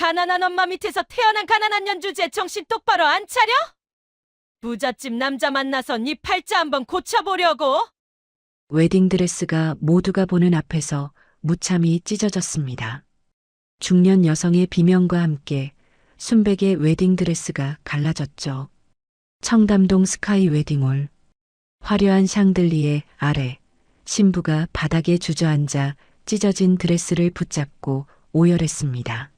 가난한 엄마 밑에서 태어난 가난한 연주제 정신 똑바로 안 차려? 부잣집 남자 만나서 네 팔자 한번 고쳐보려고? 웨딩드레스가 모두가 보는 앞에서 무참히 찢어졌습니다. 중년 여성의 비명과 함께 순백의 웨딩드레스가 갈라졌죠. 청담동 스카이 웨딩홀. 화려한 샹들리에 아래 신부가 바닥에 주저앉아 찢어진 드레스를 붙잡고 오열했습니다.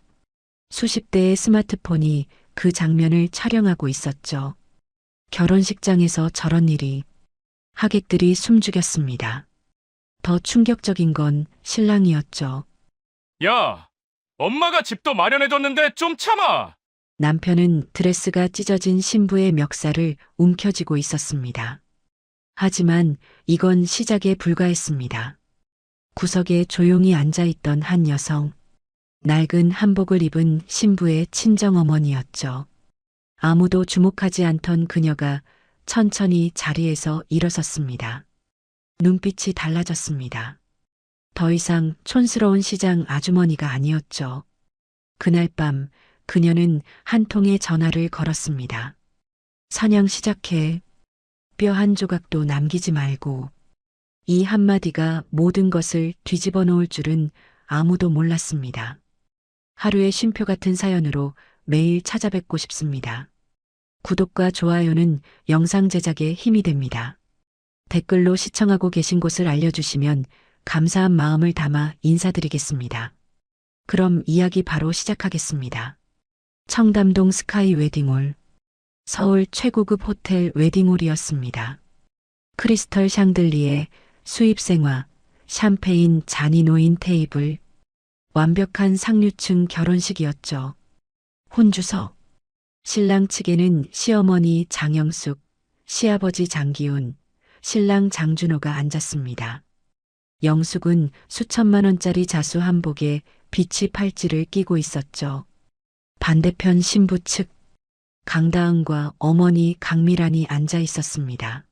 수십 대의 스마트폰이 그 장면을 촬영하고 있었죠. 결혼식장에서 저런 일이. 하객들이 숨죽였습니다. 더 충격적인 건 신랑이었죠. 야, 엄마가 집도 마련해줬는데 좀 참아! 남편은 드레스가 찢어진 신부의 멱살을 움켜쥐고 있었습니다. 하지만 이건 시작에 불과했습니다. 구석에 조용히 앉아있던 한 여성. 낡은 한복을 입은 신부의 친정어머니였죠. 아무도 주목하지 않던 그녀가 천천히 자리에서 일어섰습니다. 눈빛이 달라졌습니다. 더 이상 촌스러운 시장 아주머니가 아니었죠. 그날 밤 그녀는 한 통의 전화를 걸었습니다. 사냥 시작해. 뼈 한 조각도 남기지 말고. 이 한마디가 모든 것을 뒤집어 놓을 줄은 아무도 몰랐습니다. 하루의 쉼표 같은 사연으로 매일 찾아뵙고 싶습니다. 구독과 좋아요는 영상 제작에 힘이 됩니다. 댓글로 시청하고 계신 곳을 알려주시면 감사한 마음을 담아 인사드리겠습니다. 그럼 이야기 바로 시작하겠습니다. 청담동 스카이 웨딩홀. 서울 최고급 호텔 웨딩홀이었습니다. 크리스털 샹들리에 수입생화, 샴페인 잔이 놓인 테이블. 완벽한 상류층 결혼식이었죠. 혼주석. 신랑 측에는 시어머니 장영숙, 시아버지 장기훈, 신랑 장준호가 앉았습니다. 영숙은 수천만 원짜리 자수 한복에 비치 팔찌를 끼고 있었죠. 반대편 신부 측 강다은과 어머니 강미란이 앉아 있었습니다.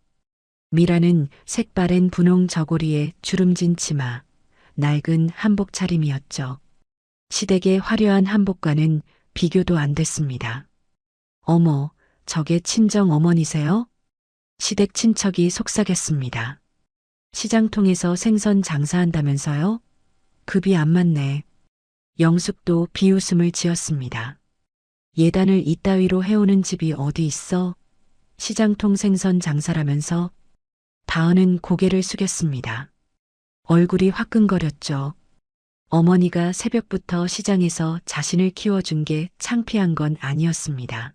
미란은 색바랜 분홍 저고리에 주름진 치마, 낡은 한복 차림이었죠. 시댁의 화려한 한복과는 비교도 안 됐습니다. 어머, 저게 친정 어머니세요? 시댁 친척이 속삭였습니다. 시장통에서 생선 장사한다면서요? 급이 안 맞네. 영숙도 비웃음을 지었습니다. 예단을 이따위로 해오는 집이 어디 있어? 시장통 생선 장사라면서? 다은은 고개를 숙였습니다. 얼굴이 화끈거렸죠. 어머니가 새벽부터 시장에서 자신을 키워준 게 창피한 건 아니었습니다.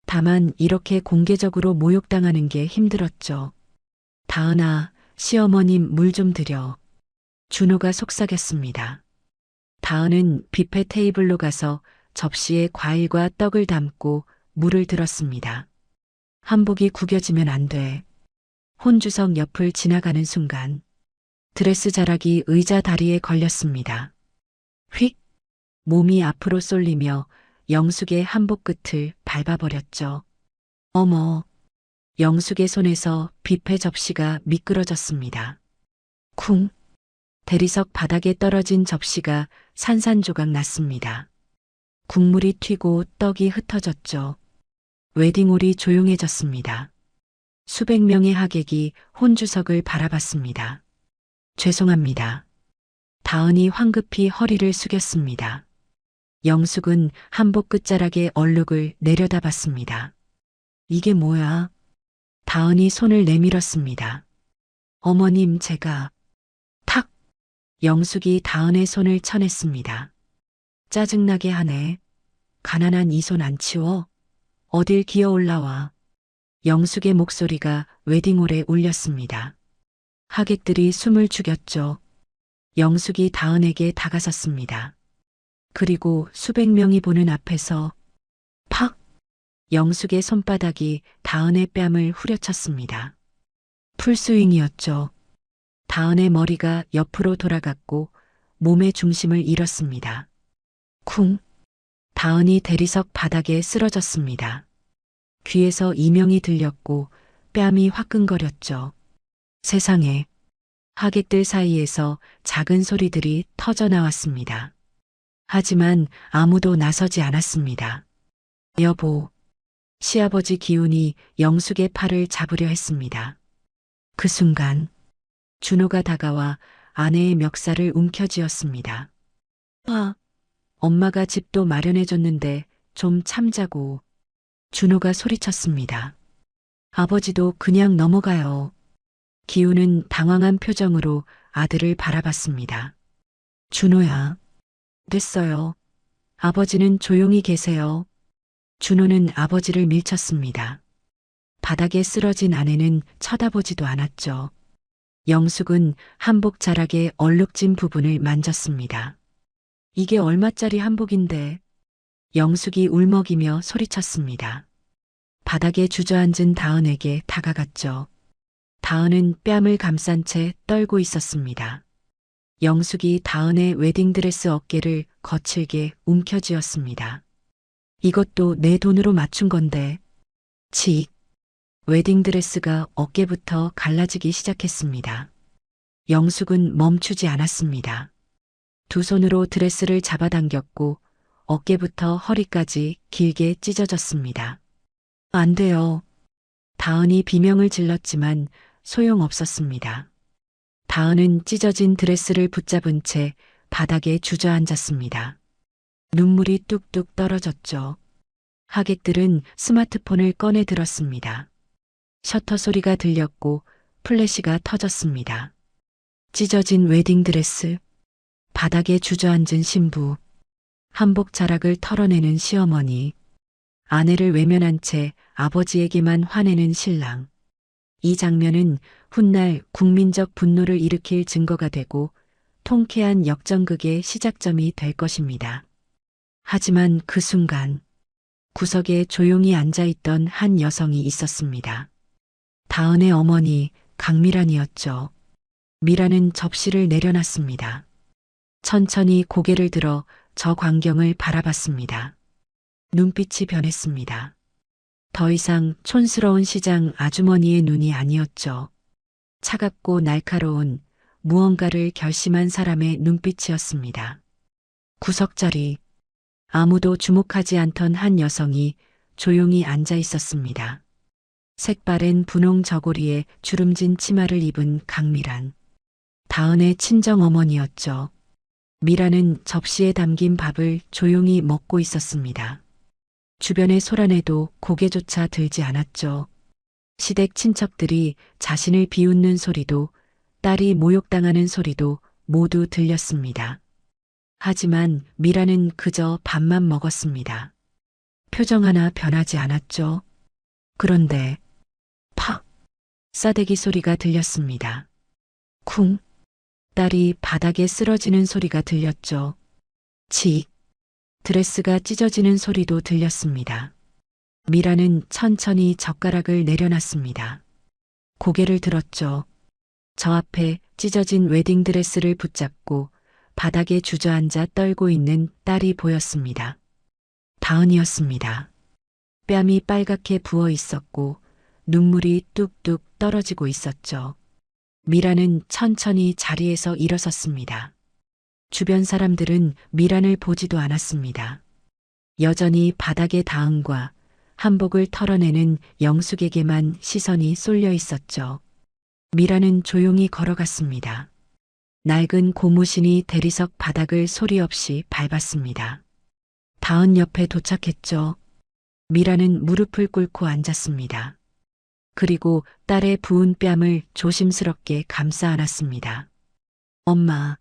다만 이렇게 공개적으로 모욕당하는 게 힘들었죠. 다은아, 시어머님 물 좀 드려. 준호가 속삭였습니다. 다은은 뷔페 테이블로 가서 접시에 과일과 떡을 담고 물을 들었습니다. 한복이 구겨지면 안 돼. 혼주석 옆을 지나가는 순간 드레스 자락이 의자 다리에 걸렸습니다. 휙! 몸이 앞으로 쏠리며 영숙의 한복 끝을 밟아버렸죠. 어머! 영숙의 손에서 뷔페 접시가 미끄러졌습니다. 쿵! 대리석 바닥에 떨어진 접시가 산산조각 났습니다. 국물이 튀고 떡이 흩어졌죠. 웨딩홀이 조용해졌습니다. 수백 명의 하객이 혼주석을 바라봤습니다. 죄송합니다. 다은이 황급히 허리를 숙였습니다. 영숙은 한복 끝자락의 얼룩을 내려다봤습니다. 이게 뭐야? 다은이 손을 내밀었습니다. 어머님, 제가... 탁! 영숙이 다은의 손을 쳐냈습니다. 짜증나게 하네. 가난한 이 손 안 치워? 어딜 기어 올라와. 영숙의 목소리가 웨딩홀에 울렸습니다. 하객들이 숨을 죽였죠. 영숙이 다은에게 다가섰습니다. 그리고 수백 명이 보는 앞에서 팍! 영숙의 손바닥이 다은의 뺨을 후려쳤습니다. 풀스윙이었죠. 다은의 머리가 옆으로 돌아갔고 몸의 중심을 잃었습니다. 쿵! 다은이 대리석 바닥에 쓰러졌습니다. 귀에서 이명이 들렸고 뺨이 화끈거렸죠. 세상에. 하객들 사이에서 작은 소리들이 터져 나왔습니다. 하지만 아무도 나서지 않았습니다. 여보, 시아버지 기운이 영숙의 팔을 잡으려 했습니다. 그 순간 준호가 다가와 아내의 멱살을 움켜쥐었습니다. 엄마가 집도 마련해줬는데 좀 참자고. 준호가 소리쳤습니다. 아버지도 그냥 넘어가요. 기우는 당황한 표정으로 아들을 바라봤습니다. 준호야. 됐어요. 아버지는 조용히 계세요. 준호는 아버지를 밀쳤습니다. 바닥에 쓰러진 아내는 쳐다보지도 않았죠. 영숙은 한복 자락의 얼룩진 부분을 만졌습니다. 이게 얼마짜리 한복인데. 영숙이 울먹이며 소리쳤습니다. 바닥에 주저앉은 다은에게 다가갔죠. 다은은 뺨을 감싼 채 떨고 있었습니다. 영숙이 다은의 웨딩드레스 어깨를 거칠게 움켜쥐었습니다. 이것도 내 돈으로 맞춘 건데. 치. 웨딩드레스가 어깨부터 갈라지기 시작했습니다. 영숙은 멈추지 않았습니다. 두 손으로 드레스를 잡아당겼고 어깨부터 허리까지 길게 찢어졌습니다. 안 돼요. 다은이 비명을 질렀지만 소용없었습니다. 다은은 찢어진 드레스를 붙잡은 채 바닥에 주저앉았습니다. 눈물이 뚝뚝 떨어졌죠. 하객들은 스마트폰을 꺼내 들었습니다. 셔터 소리가 들렸고 플래시가 터졌습니다. 찢어진 웨딩드레스, 바닥에 주저앉은 신부, 한복 자락을 털어내는 시어머니, 아내를 외면한 채 아버지에게만 화내는 신랑. 이 장면은 훗날 국민적 분노를 일으킬 증거가 되고 통쾌한 역전극의 시작점이 될 것입니다. 하지만 그 순간 구석에 조용히 앉아있던 한 여성이 있었습니다. 다은의 어머니 강미란이었죠. 미란은 접시를 내려놨습니다. 천천히 고개를 들어 저 광경을 바라봤습니다. 눈빛이 변했습니다. 더 이상 촌스러운 시장 아주머니의 눈이 아니었죠. 차갑고 날카로운 무언가를 결심한 사람의 눈빛이었습니다. 구석자리, 아무도 주목하지 않던 한 여성이 조용히 앉아 있었습니다. 색바랜 분홍 저고리에 주름진 치마를 입은 강미란. 다은의 친정어머니였죠. 미라는 접시에 담긴 밥을 조용히 먹고 있었습니다. 주변의 소란에도 고개조차 들지 않았죠. 시댁 친척들이 자신을 비웃는 소리도 딸이 모욕당하는 소리도 모두 들렸습니다. 하지만 미라는 그저 밥만 먹었습니다. 표정 하나 변하지 않았죠. 그런데 팍! 싸대기 소리가 들렸습니다. 쿵! 딸이 바닥에 쓰러지는 소리가 들렸죠. 치! 드레스가 찢어지는 소리도 들렸습니다. 미라는 천천히 젓가락을 내려놨습니다. 고개를 들었죠. 저 앞에 찢어진 웨딩드레스를 붙잡고 바닥에 주저앉아 떨고 있는 딸이 보였습니다. 다은이었습니다. 뺨이 빨갛게 부어 있었고 눈물이 뚝뚝 떨어지고 있었죠. 미라는 천천히 자리에서 일어섰습니다. 주변 사람들은 미란을 보지도 않았습니다. 여전히 바닥에 다은과 한복을 털어내는 영숙에게만 시선이 쏠려 있었죠. 미라는 조용히 걸어갔습니다. 낡은 고무신이 대리석 바닥을 소리 없이 밟았습니다. 다은 옆에 도착했죠. 미라는 무릎을 꿇고 앉았습니다. 그리고 딸의 부은 뺨을 조심스럽게 감싸 안았습니다. 엄마,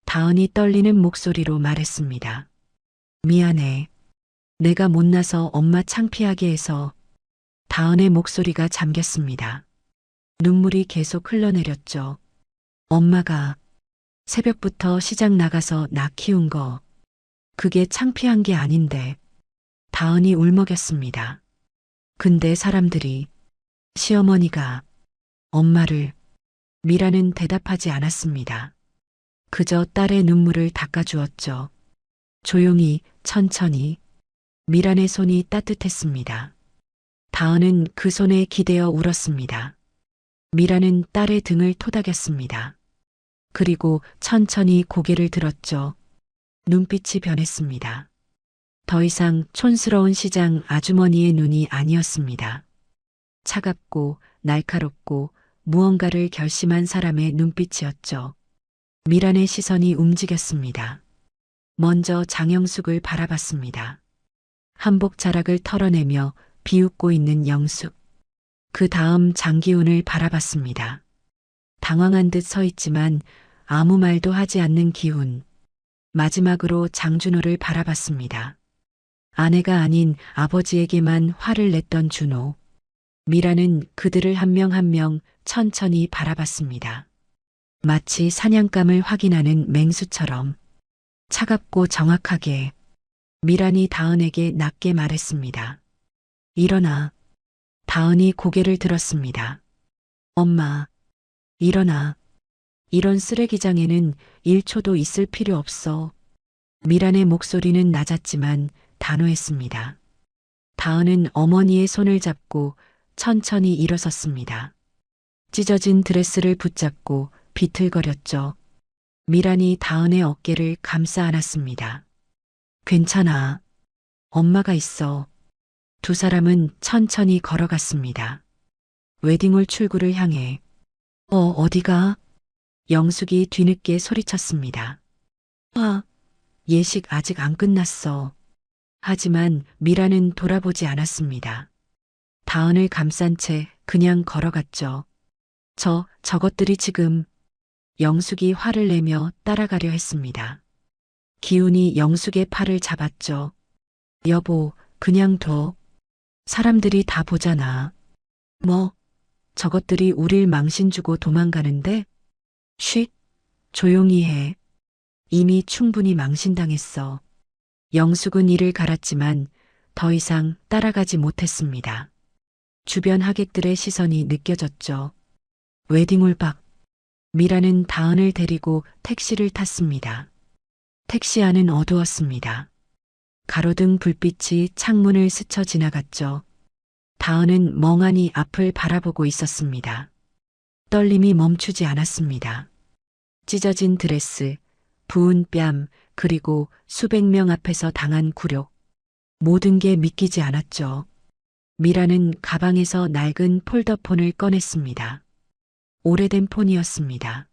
다은이 떨리는 목소리로 말했습니다. 미안해. 내가 못나서 엄마 창피하게 해서. 다은의 목소리가 잠겼습니다. 눈물이 계속 흘러내렸죠. 엄마가 새벽부터 시장 나가서 나 키운 거, 그게 창피한 게 아닌데. 다은이 울먹였습니다. 근데 사람들이, 시어머니가, 엄마를, 미라는 대답하지 않았습니다. 그저 딸의 눈물을 닦아주었죠. 조용히, 천천히. 미란의 손이 따뜻했습니다. 다은은 그 손에 기대어 울었습니다. 미란은 딸의 등을 토닥였습니다. 그리고 천천히 고개를 들었죠. 눈빛이 변했습니다. 더 이상 촌스러운 시장 아주머니의 눈이 아니었습니다. 차갑고 날카롭고 무언가를 결심한 사람의 눈빛이었죠. 미란의 시선이 움직였습니다. 먼저 장영숙을 바라봤습니다. 한복 자락을 털어내며 비웃고 있는 영숙. 그 다음 장기훈을 바라봤습니다. 당황한 듯 서 있지만 아무 말도 하지 않는 기훈. 마지막으로 장준호를 바라봤습니다. 아내가 아닌 아버지에게만 화를 냈던 준호. 미라는 그들을 한 명 한 명 천천히 바라봤습니다. 마치 사냥감을 확인하는 맹수처럼 차갑고 정확하게 미란이 다은에게 낮게 말했습니다. 일어나. 다은이 고개를 들었습니다. 엄마, 일어나. 이런 쓰레기장에는 1초도 있을 필요 없어. 미란의 목소리는 낮았지만 단호했습니다. 다은은 어머니의 손을 잡고 천천히 일어섰습니다. 찢어진 드레스를 붙잡고 비틀거렸죠. 미란이 다은의 어깨를 감싸 안았습니다. 괜찮아. 엄마가 있어. 두 사람은 천천히 걸어갔습니다. 웨딩홀 출구를 향해. 어디가? 영숙이 뒤늦게 소리쳤습니다. 예식 아직 안 끝났어. 하지만 미라는 돌아보지 않았습니다. 다은을 감싼 채 그냥 걸어갔죠. 저것들이 지금. 영숙이 화를 내며 따라가려 했습니다. 기훈이 영숙의 팔을 잡았죠. 여보, 그냥 둬. 사람들이 다 보잖아. 저것들이 우릴 망신 주고 도망가는데? 쉿, 조용히 해. 이미 충분히 망신당했어. 영숙은 이를 갈았지만 더 이상 따라가지 못했습니다. 주변 하객들의 시선이 느껴졌죠. 웨딩홀 밖. 미라는 다은을 데리고 택시를 탔습니다. 택시 안은 어두웠습니다. 가로등 불빛이 창문을 스쳐 지나갔죠. 다은은 멍하니 앞을 바라보고 있었습니다. 떨림이 멈추지 않았습니다. 찢어진 드레스, 부은 뺨, 그리고 수백 명 앞에서 당한 굴욕. 모든 게 믿기지 않았죠. 미라는 가방에서 낡은 폴더폰을 꺼냈습니다. 오래된 폰이었습니다.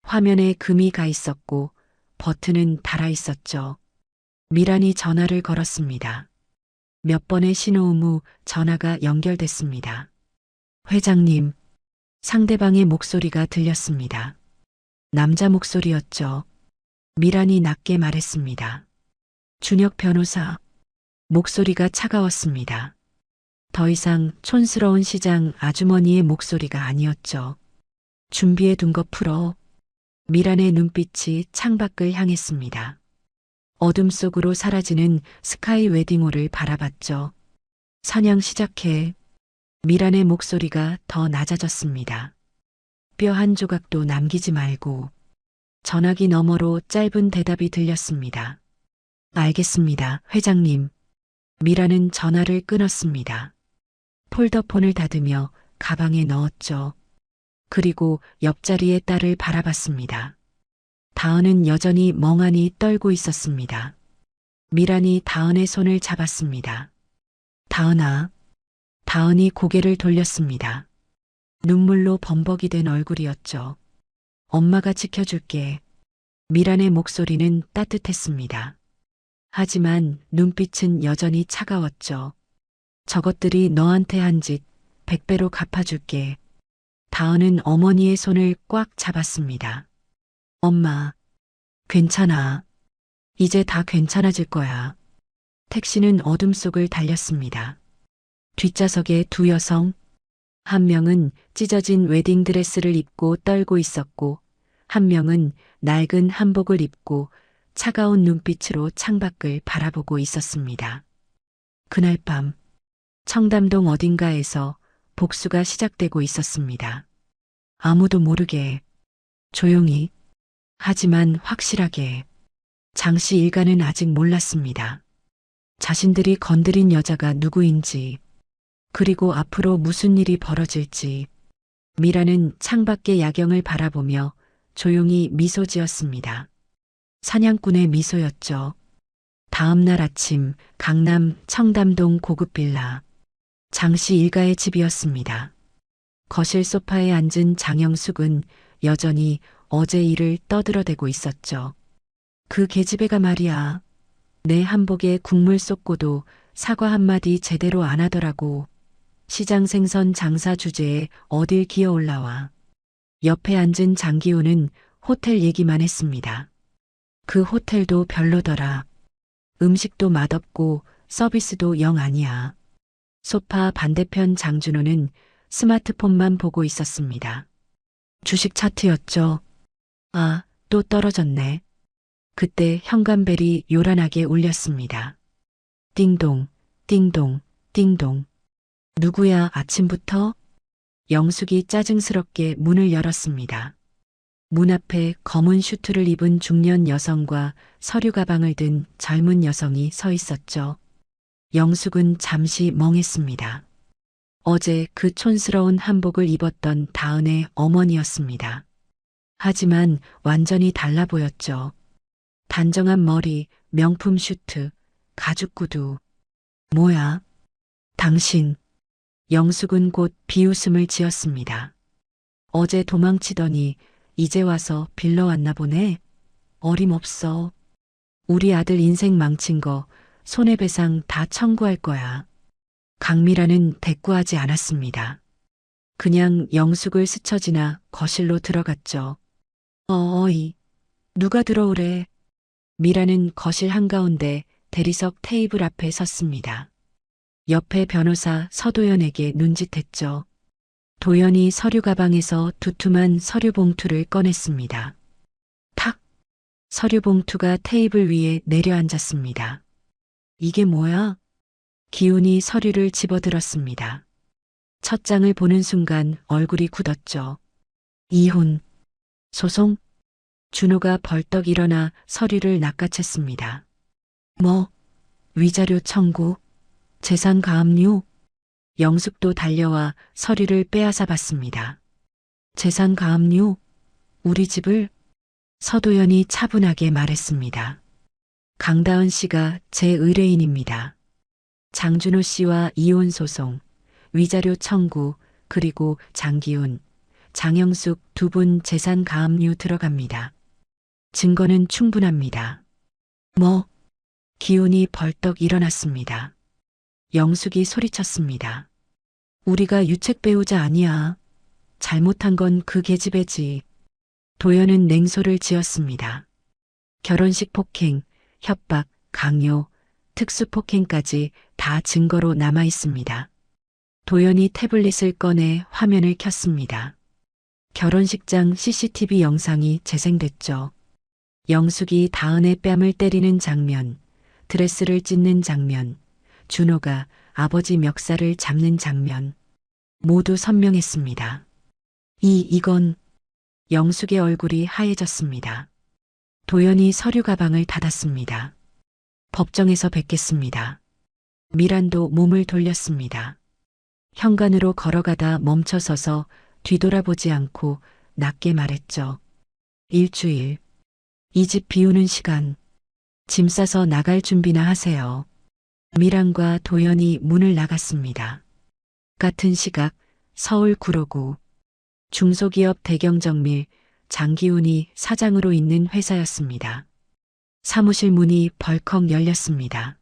화면에 금이 가 있었고 버튼은 달아 있었죠. 미란이 전화를 걸었습니다. 몇 번의 신호음 후 전화가 연결됐습니다. 회장님, 상대방의 목소리가 들렸습니다. 남자 목소리였죠. 미란이 낮게 말했습니다. 준혁 변호사. 목소리가 차가웠습니다. 더 이상 촌스러운 시장 아주머니의 목소리가 아니었죠. 준비해 둔 거 풀어. 미란의 눈빛이 창밖을 향했습니다. 어둠 속으로 사라지는 스카이 웨딩홀을 바라봤죠. 사냥 시작해. 미란의 목소리가 더 낮아졌습니다. 뼈 한 조각도 남기지 말고. 전화기 너머로 짧은 대답이 들렸습니다. 알겠습니다, 회장님. 미란은 전화를 끊었습니다. 폴더폰을 닫으며 가방에 넣었죠. 그리고 옆자리의 딸을 바라봤습니다. 다은은 여전히 멍하니 떨고 있었습니다. 미란이 다은의 손을 잡았습니다. 다은아. 다은이 고개를 돌렸습니다. 눈물로 범벅이 된 얼굴이었죠. 엄마가 지켜줄게. 미란의 목소리는 따뜻했습니다. 하지만 눈빛은 여전히 차가웠죠. 저것들이 너한테 한 짓 100배로 갚아줄게. 다은은 어머니의 손을 꽉 잡았습니다. 엄마, 괜찮아. 이제 다 괜찮아질 거야. 택시는 어둠 속을 달렸습니다. 뒷좌석에 두 여성, 한 명은 찢어진 웨딩드레스를 입고 떨고 있었고, 한 명은 낡은 한복을 입고 차가운 눈빛으로 창밖을 바라보고 있었습니다. 그날 밤, 청담동 어딘가에서 복수가 시작되고 있었습니다. 아무도 모르게, 조용히, 하지만 확실하게. 장씨 일가는 아직 몰랐습니다. 자신들이 건드린 여자가 누구인지, 그리고 앞으로 무슨 일이 벌어질지. 미라는 창밖의 야경을 바라보며 조용히 미소 지었습니다. 사냥꾼의 미소였죠. 다음 날 아침 강남 청담동 고급 빌라. 장씨 일가의 집이었습니다. 거실 소파에 앉은 장영숙은 여전히 어제 일을 떠들어대고 있었죠. 그 계집애가 말이야. 내 한복에 국물 쏟고도 사과 한마디 제대로 안 하더라고. 시장 생선 장사 주제에 어딜 기어 올라와. 옆에 앉은 장기호는 호텔 얘기만 했습니다. 그 호텔도 별로더라. 음식도 맛없고 서비스도 영 아니야. 소파 반대편 장준호는 스마트폰만 보고 있었습니다. 주식 차트였죠. 아, 또 떨어졌네. 그때 현관벨이 요란하게 울렸습니다. 띵동, 띵동, 띵동. 누구야 아침부터? 영숙이 짜증스럽게 문을 열었습니다. 문 앞에 검은 슈트를 입은 중년 여성과 서류 가방을 든 젊은 여성이 서 있었죠. 영숙은 잠시 멍했습니다. 어제 그 촌스러운 한복을 입었던 다은의 어머니였습니다. 하지만 완전히 달라 보였죠. 단정한 머리, 명품 슈트, 가죽 구두. 뭐야? 당신. 영숙은 곧 비웃음을 지었습니다. 어제 도망치더니 이제 와서 빌러 왔나 보네. 어림없어. 우리 아들 인생 망친 거 손해배상 다 청구할 거야. 강미라는 대꾸하지 않았습니다. 그냥 영숙을 스쳐 지나 거실로 들어갔죠. 어이, 누가 들어오래. 미라는 거실 한가운데 대리석 테이블 앞에 섰습니다. 옆에 변호사 서도연에게 눈짓했죠. 도연이 서류 가방에서 두툼한 서류 봉투를 꺼냈습니다. 탁! 서류 봉투가 테이블 위에 내려앉았습니다. 이게 뭐야? 기훈이 서류를 집어들었습니다. 첫 장을 보는 순간 얼굴이 굳었죠. 이혼. 소송? 준호가 벌떡 일어나 서류를 낚아챘습니다. 뭐? 위자료 청구? 재산 가압류? 영숙도 달려와 서류를 빼앗아 봤습니다. 재산 가압류? 우리 집을? 서도연이 차분하게 말했습니다. 강다은 씨가 제 의뢰인입니다. 장준호 씨와 이혼 소송, 위자료 청구, 그리고 장기훈, 장영숙 두 분 재산 가압류 들어갑니다. 증거는 충분합니다. 뭐? 기훈이 벌떡 일어났습니다. 영숙이 소리쳤습니다. 우리가 유책 배우자 아니야. 잘못한 건 그 계집애지. 도연은 냉소를 지었습니다. 결혼식 폭행, 협박, 강요, 특수폭행까지 다 증거로 남아 있습니다. 도연이 태블릿을 꺼내 화면을 켰습니다. 결혼식장 CCTV 영상이 재생됐죠. 영숙이 다은의 뺨을 때리는 장면, 드레스를 찢는 장면, 준호가 아버지 멱살을 잡는 장면. 모두 선명했습니다. 이건 영숙의 얼굴이 하얘졌습니다. 도연이 서류 가방을 닫았습니다. 법정에서 뵙겠습니다. 미란도 몸을 돌렸습니다. 현관으로 걸어가다 멈춰서서 뒤돌아보지 않고 낮게 말했죠. 일주일. 이 집 비우는 시간. 짐 싸서 나갈 준비나 하세요. 미란과 도연이 문을 나갔습니다. 같은 시각 서울 구로구 중소기업 대경정밀 장기훈이 사장으로 있는 회사였습니다. 사무실 문이 벌컥 열렸습니다.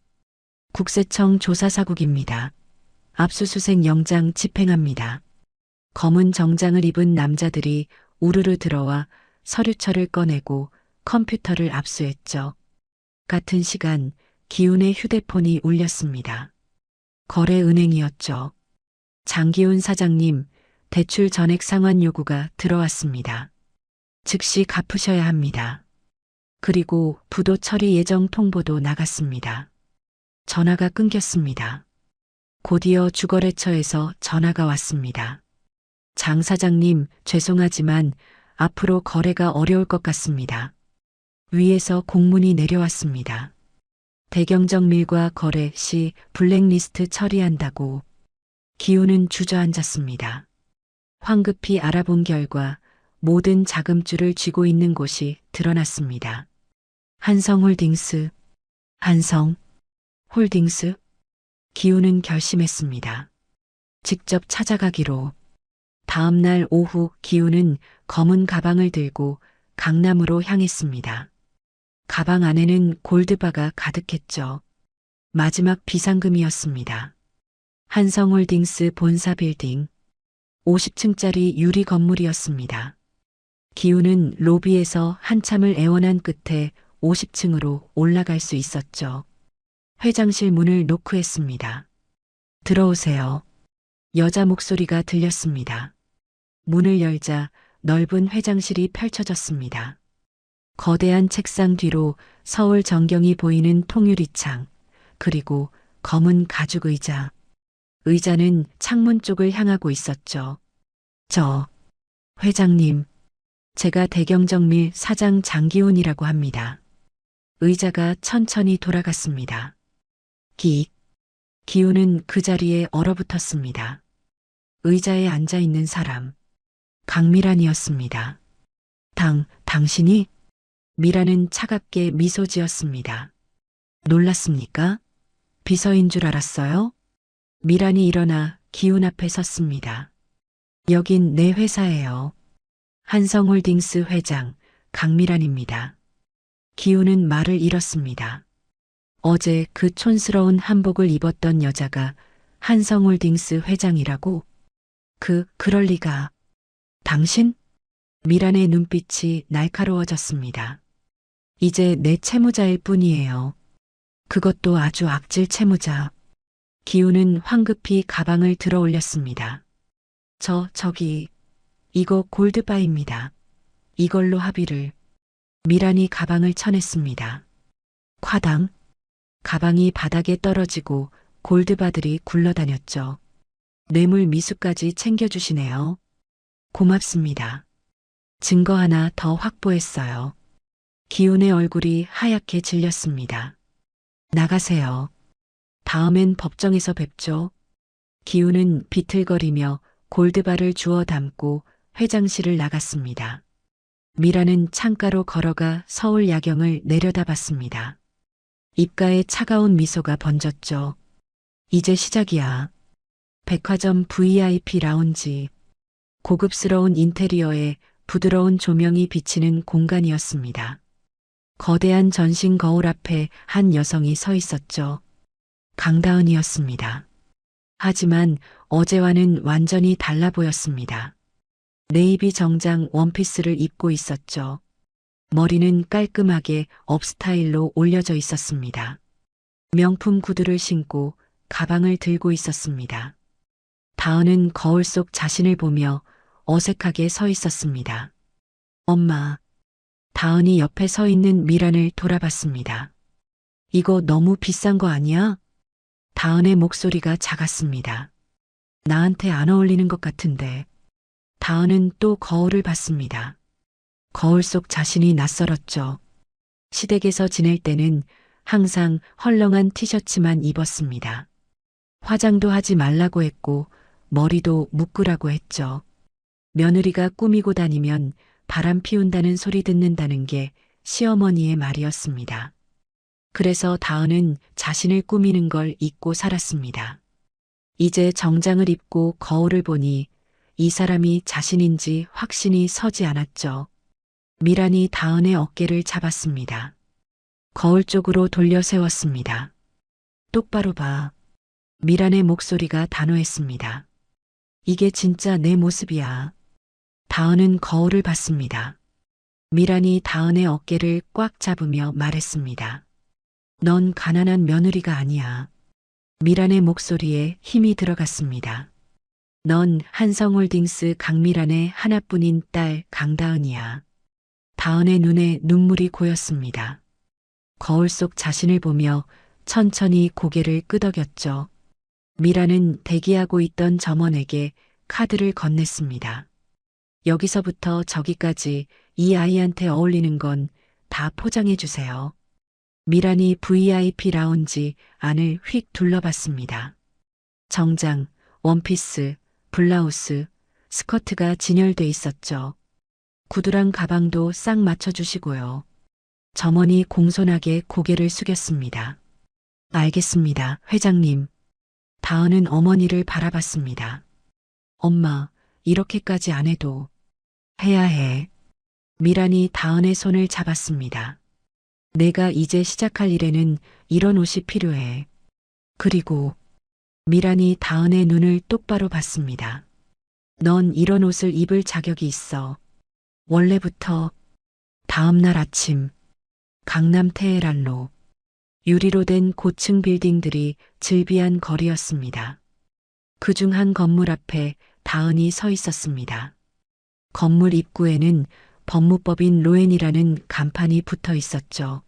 국세청 조사사국입니다. 압수수색 영장 집행합니다. 검은 정장을 입은 남자들이 우르르 들어와 서류철을 꺼내고 컴퓨터를 압수했죠. 같은 시간 기훈의 휴대폰이 울렸습니다. 거래은행이었죠. 장기훈 사장님, 대출 전액 상환 요구가 들어왔습니다. 즉시 갚으셔야 합니다. 그리고 부도 처리 예정 통보도 나갔습니다. 전화가 끊겼습니다. 곧이어 주거래처에서 전화가 왔습니다. 장 사장님, 죄송하지만 앞으로 거래가 어려울 것 같습니다. 위에서 공문이 내려왔습니다. 대경정밀과 거래 시 블랙리스트 처리한다고. 기훈은 주저앉았습니다. 황급히 알아본 결과 모든 자금줄을 쥐고 있는 곳이 드러났습니다. 한성홀딩스, 한성홀딩스. 기훈은 결심했습니다. 직접 찾아가기로. 다음 날 오후 기훈은 검은 가방을 들고 강남으로 향했습니다. 가방 안에는 골드바가 가득했죠. 마지막 비상금이었습니다. 한성홀딩스 본사 빌딩 50층짜리 유리 건물이었습니다. 기훈은 로비에서 한참을 애원한 끝에 50층으로 올라갈 수 있었죠. 회장실 문을 노크했습니다. 들어오세요. 여자 목소리가 들렸습니다. 문을 열자 넓은 회장실이 펼쳐졌습니다. 거대한 책상 뒤로 서울 전경이 보이는 통유리창, 그리고 검은 가죽 의자. 의자는 창문 쪽을 향하고 있었죠. 회장님, 제가 대경정밀 사장 장기훈이라고 합니다. 의자가 천천히 돌아갔습니다. 기훈은 그 자리에 얼어붙었습니다. 의자에 앉아 있는 사람, 강미란이었습니다. 당신이? 미란은 차갑게 미소 지었습니다. 놀랐습니까? 비서인 줄 알았어요? 미란이 일어나 기훈 앞에 섰습니다. 여긴 내 회사예요. 한성홀딩스 회장 강미란입니다. 기훈은 말을 잃었습니다. 어제 그 촌스러운 한복을 입었던 여자가 한성홀딩스 회장이라고? 그럴 리가. 당신? 미란의 눈빛이 날카로워졌습니다. 이제 내 채무자일 뿐이에요. 그것도 아주 악질 채무자. 기훈은 황급히 가방을 들어 올렸습니다. 이거 골드바입니다. 이걸로 합의를. 미란이 가방을 쳐냈습니다. 쾅당. 가방이 바닥에 떨어지고 골드바들이 굴러다녔죠. 뇌물 미수까지 챙겨주시네요. 고맙습니다. 증거 하나 더 확보했어요. 기훈의 얼굴이 하얗게 질렸습니다. 나가세요. 다음엔 법정에서 뵙죠. 기훈은 비틀거리며 골드바를 주워 담고 회장실을 나갔습니다. 미라는 창가로 걸어가 서울 야경을 내려다봤습니다. 입가에 차가운 미소가 번졌죠. 이제 시작이야. 백화점 VIP 라운지. 고급스러운 인테리어에 부드러운 조명이 비치는 공간이었습니다. 거대한 전신 거울 앞에 한 여성이 서 있었죠. 강다은이었습니다. 하지만 어제와는 완전히 달라 보였습니다. 네이비 정장 원피스를 입고 있었죠. 머리는 깔끔하게 업스타일로 올려져 있었습니다. 명품 구두를 신고 가방을 들고 있었습니다. 다은은 거울 속 자신을 보며 어색하게 서 있었습니다. 엄마. 다은이 옆에 서 있는 미란을 돌아봤습니다. 이거 너무 비싼 거 아니야? 다은의 목소리가 작았습니다. 나한테 안 어울리는 것 같은데. 다은은 또 거울을 봤습니다. 거울 속 자신이 낯설었죠. 시댁에서 지낼 때는 항상 헐렁한 티셔츠만 입었습니다. 화장도 하지 말라고 했고 머리도 묶으라고 했죠. 며느리가 꾸미고 다니면 바람 피운다는 소리 듣는다는 게 시어머니의 말이었습니다. 그래서 다은은 자신을 꾸미는 걸 잊고 살았습니다. 이제 정장을 입고 거울을 보니 이 사람이 자신인지 확신이 서지 않았죠. 미란이 다은의 어깨를 잡았습니다. 거울 쪽으로 돌려 세웠습니다. 똑바로 봐. 미란의 목소리가 단호했습니다. 이게 진짜 내 모습이야. 다은은 거울을 봤습니다. 미란이 다은의 어깨를 꽉 잡으며 말했습니다. 넌 가난한 며느리가 아니야. 미란의 목소리에 힘이 들어갔습니다. 넌 한성홀딩스 강미란의 하나뿐인 딸 강다은이야. 다은의 눈에 눈물이 고였습니다. 거울 속 자신을 보며 천천히 고개를 끄덕였죠. 미란은 대기하고 있던 점원에게 카드를 건넸습니다. 여기서부터 저기까지 이 아이한테 어울리는 건 다 포장해 주세요. 미란이 VIP 라운지 안을 휙 둘러봤습니다. 정장, 원피스, 블라우스, 스커트가 진열돼 있었죠. 구두랑 가방도 싹 맞춰주시고요. 점원이 공손하게 고개를 숙였습니다. 알겠습니다, 회장님. 다은은 어머니를 바라봤습니다. 엄마, 이렇게까지 안 해도 해야 해. 미란이 다은의 손을 잡았습니다. 내가 이제 시작할 일에는 이런 옷이 필요해. 그리고 미란이 다은의 눈을 똑바로 봤습니다. 넌 이런 옷을 입을 자격이 있어. 원래부터. 다음 날 아침 강남 테헤란로 유리로 된 고층 빌딩들이 즐비한 거리였습니다. 그중 한 건물 앞에 다은이 서 있었습니다. 건물 입구에는 법무법인 로엔이라는 간판이 붙어 있었죠.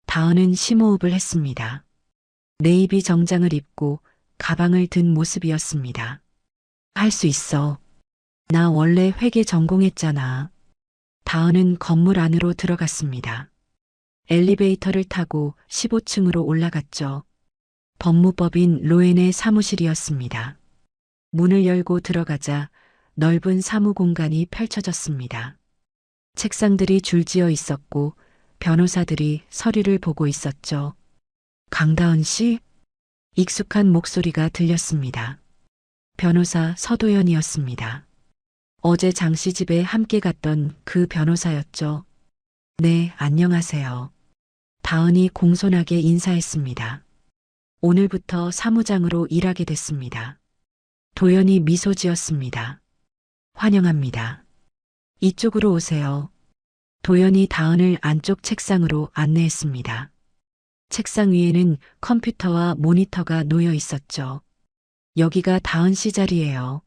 다은은 심호흡을 했습니다. 네이비 정장을 입고 가방을 든 모습이었습니다. 할 수 있어. 나 원래 회계 전공했잖아. 다은은 건물 안으로 들어갔습니다. 엘리베이터를 타고 15층으로 올라갔죠. 법무법인 로엔의 사무실이었습니다. 문을 열고 들어가자 넓은 사무 공간이 펼쳐졌습니다. 책상들이 줄지어 있었고 변호사들이 서류를 보고 있었죠. 강다은 씨? 익숙한 목소리가 들렸습니다. 변호사 서도연이었습니다. 어제 장 씨 집에 함께 갔던 그 변호사였죠. 네, 안녕하세요. 다은이 공손하게 인사했습니다. 오늘부터 사무장으로 일하게 됐습니다. 도연이 미소 지었습니다. 환영합니다. 이쪽으로 오세요. 도연이 다은을 안쪽 책상으로 안내했습니다. 책상 위에는 컴퓨터와 모니터가 놓여 있었죠. 여기가 다은 씨 자리예요.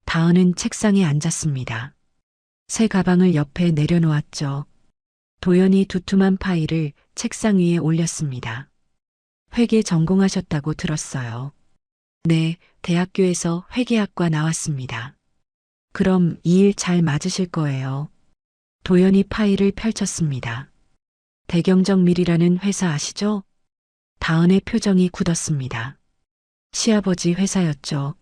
다은은 책상에 앉았습니다. 새 가방을 옆에 내려놓았죠. 도연이 두툼한 파일을 책상 위에 올렸습니다. 회계 전공하셨다고 들었어요. 네, 대학교에서 회계학과 나왔습니다. 그럼 이 일 잘 맞으실 거예요. 도연이 파일을 펼쳤습니다. 대경정밀이라는 회사 아시죠? 다은의 표정이 굳었습니다. 시아버지 회사였죠.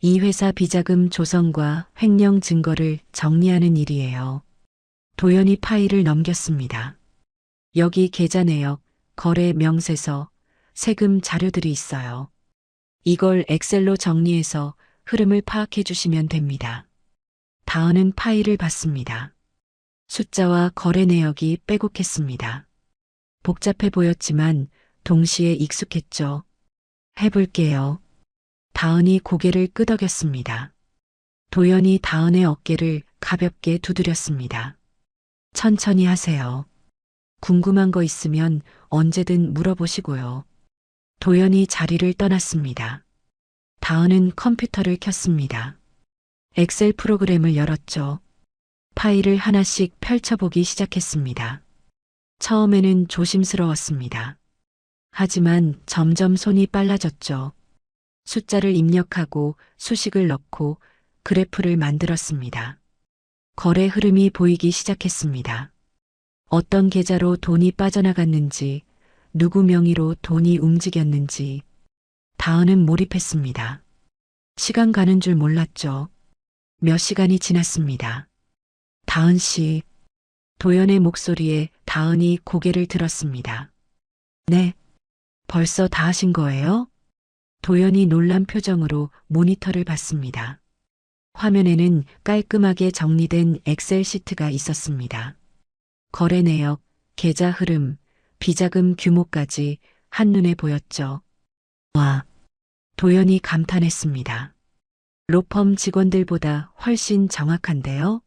이 회사 비자금 조성과 횡령 증거를 정리하는 일이에요. 도연이 파일을 넘겼습니다. 여기 계좌 내역, 거래 명세서, 세금 자료들이 있어요. 이걸 엑셀로 정리해서 흐름을 파악해 주시면 됩니다. 다은은 파일을 받습니다. 숫자와 거래 내역이 빼곡했습니다. 복잡해 보였지만 동시에 익숙했죠. 해볼게요. 다은이 고개를 끄덕였습니다. 도연이 다은의 어깨를 가볍게 두드렸습니다. 천천히 하세요. 궁금한 거 있으면 언제든 물어보시고요. 도연이 자리를 떠났습니다. 다은은 컴퓨터를 켰습니다. 엑셀 프로그램을 열었죠. 파일을 하나씩 펼쳐보기 시작했습니다. 처음에는 조심스러웠습니다. 하지만 점점 손이 빨라졌죠. 숫자를 입력하고 수식을 넣고 그래프를 만들었습니다. 거래 흐름이 보이기 시작했습니다. 어떤 계좌로 돈이 빠져나갔는지, 누구 명의로 돈이 움직였는지. 다은은 몰입했습니다. 시간 가는 줄 몰랐죠. 몇 시간이 지났습니다. 다은 씨. 도연의 목소리에 다은이 고개를 들었습니다. 네. 벌써 다 하신 거예요? 도연이 놀란 표정으로 모니터를 봤습니다. 화면에는 깔끔하게 정리된 엑셀 시트가 있었습니다. 거래 내역, 계좌 흐름, 비자금 규모까지 한눈에 보였죠. 와, 도연이 감탄했습니다. 로펌 직원들보다 훨씬 정확한데요?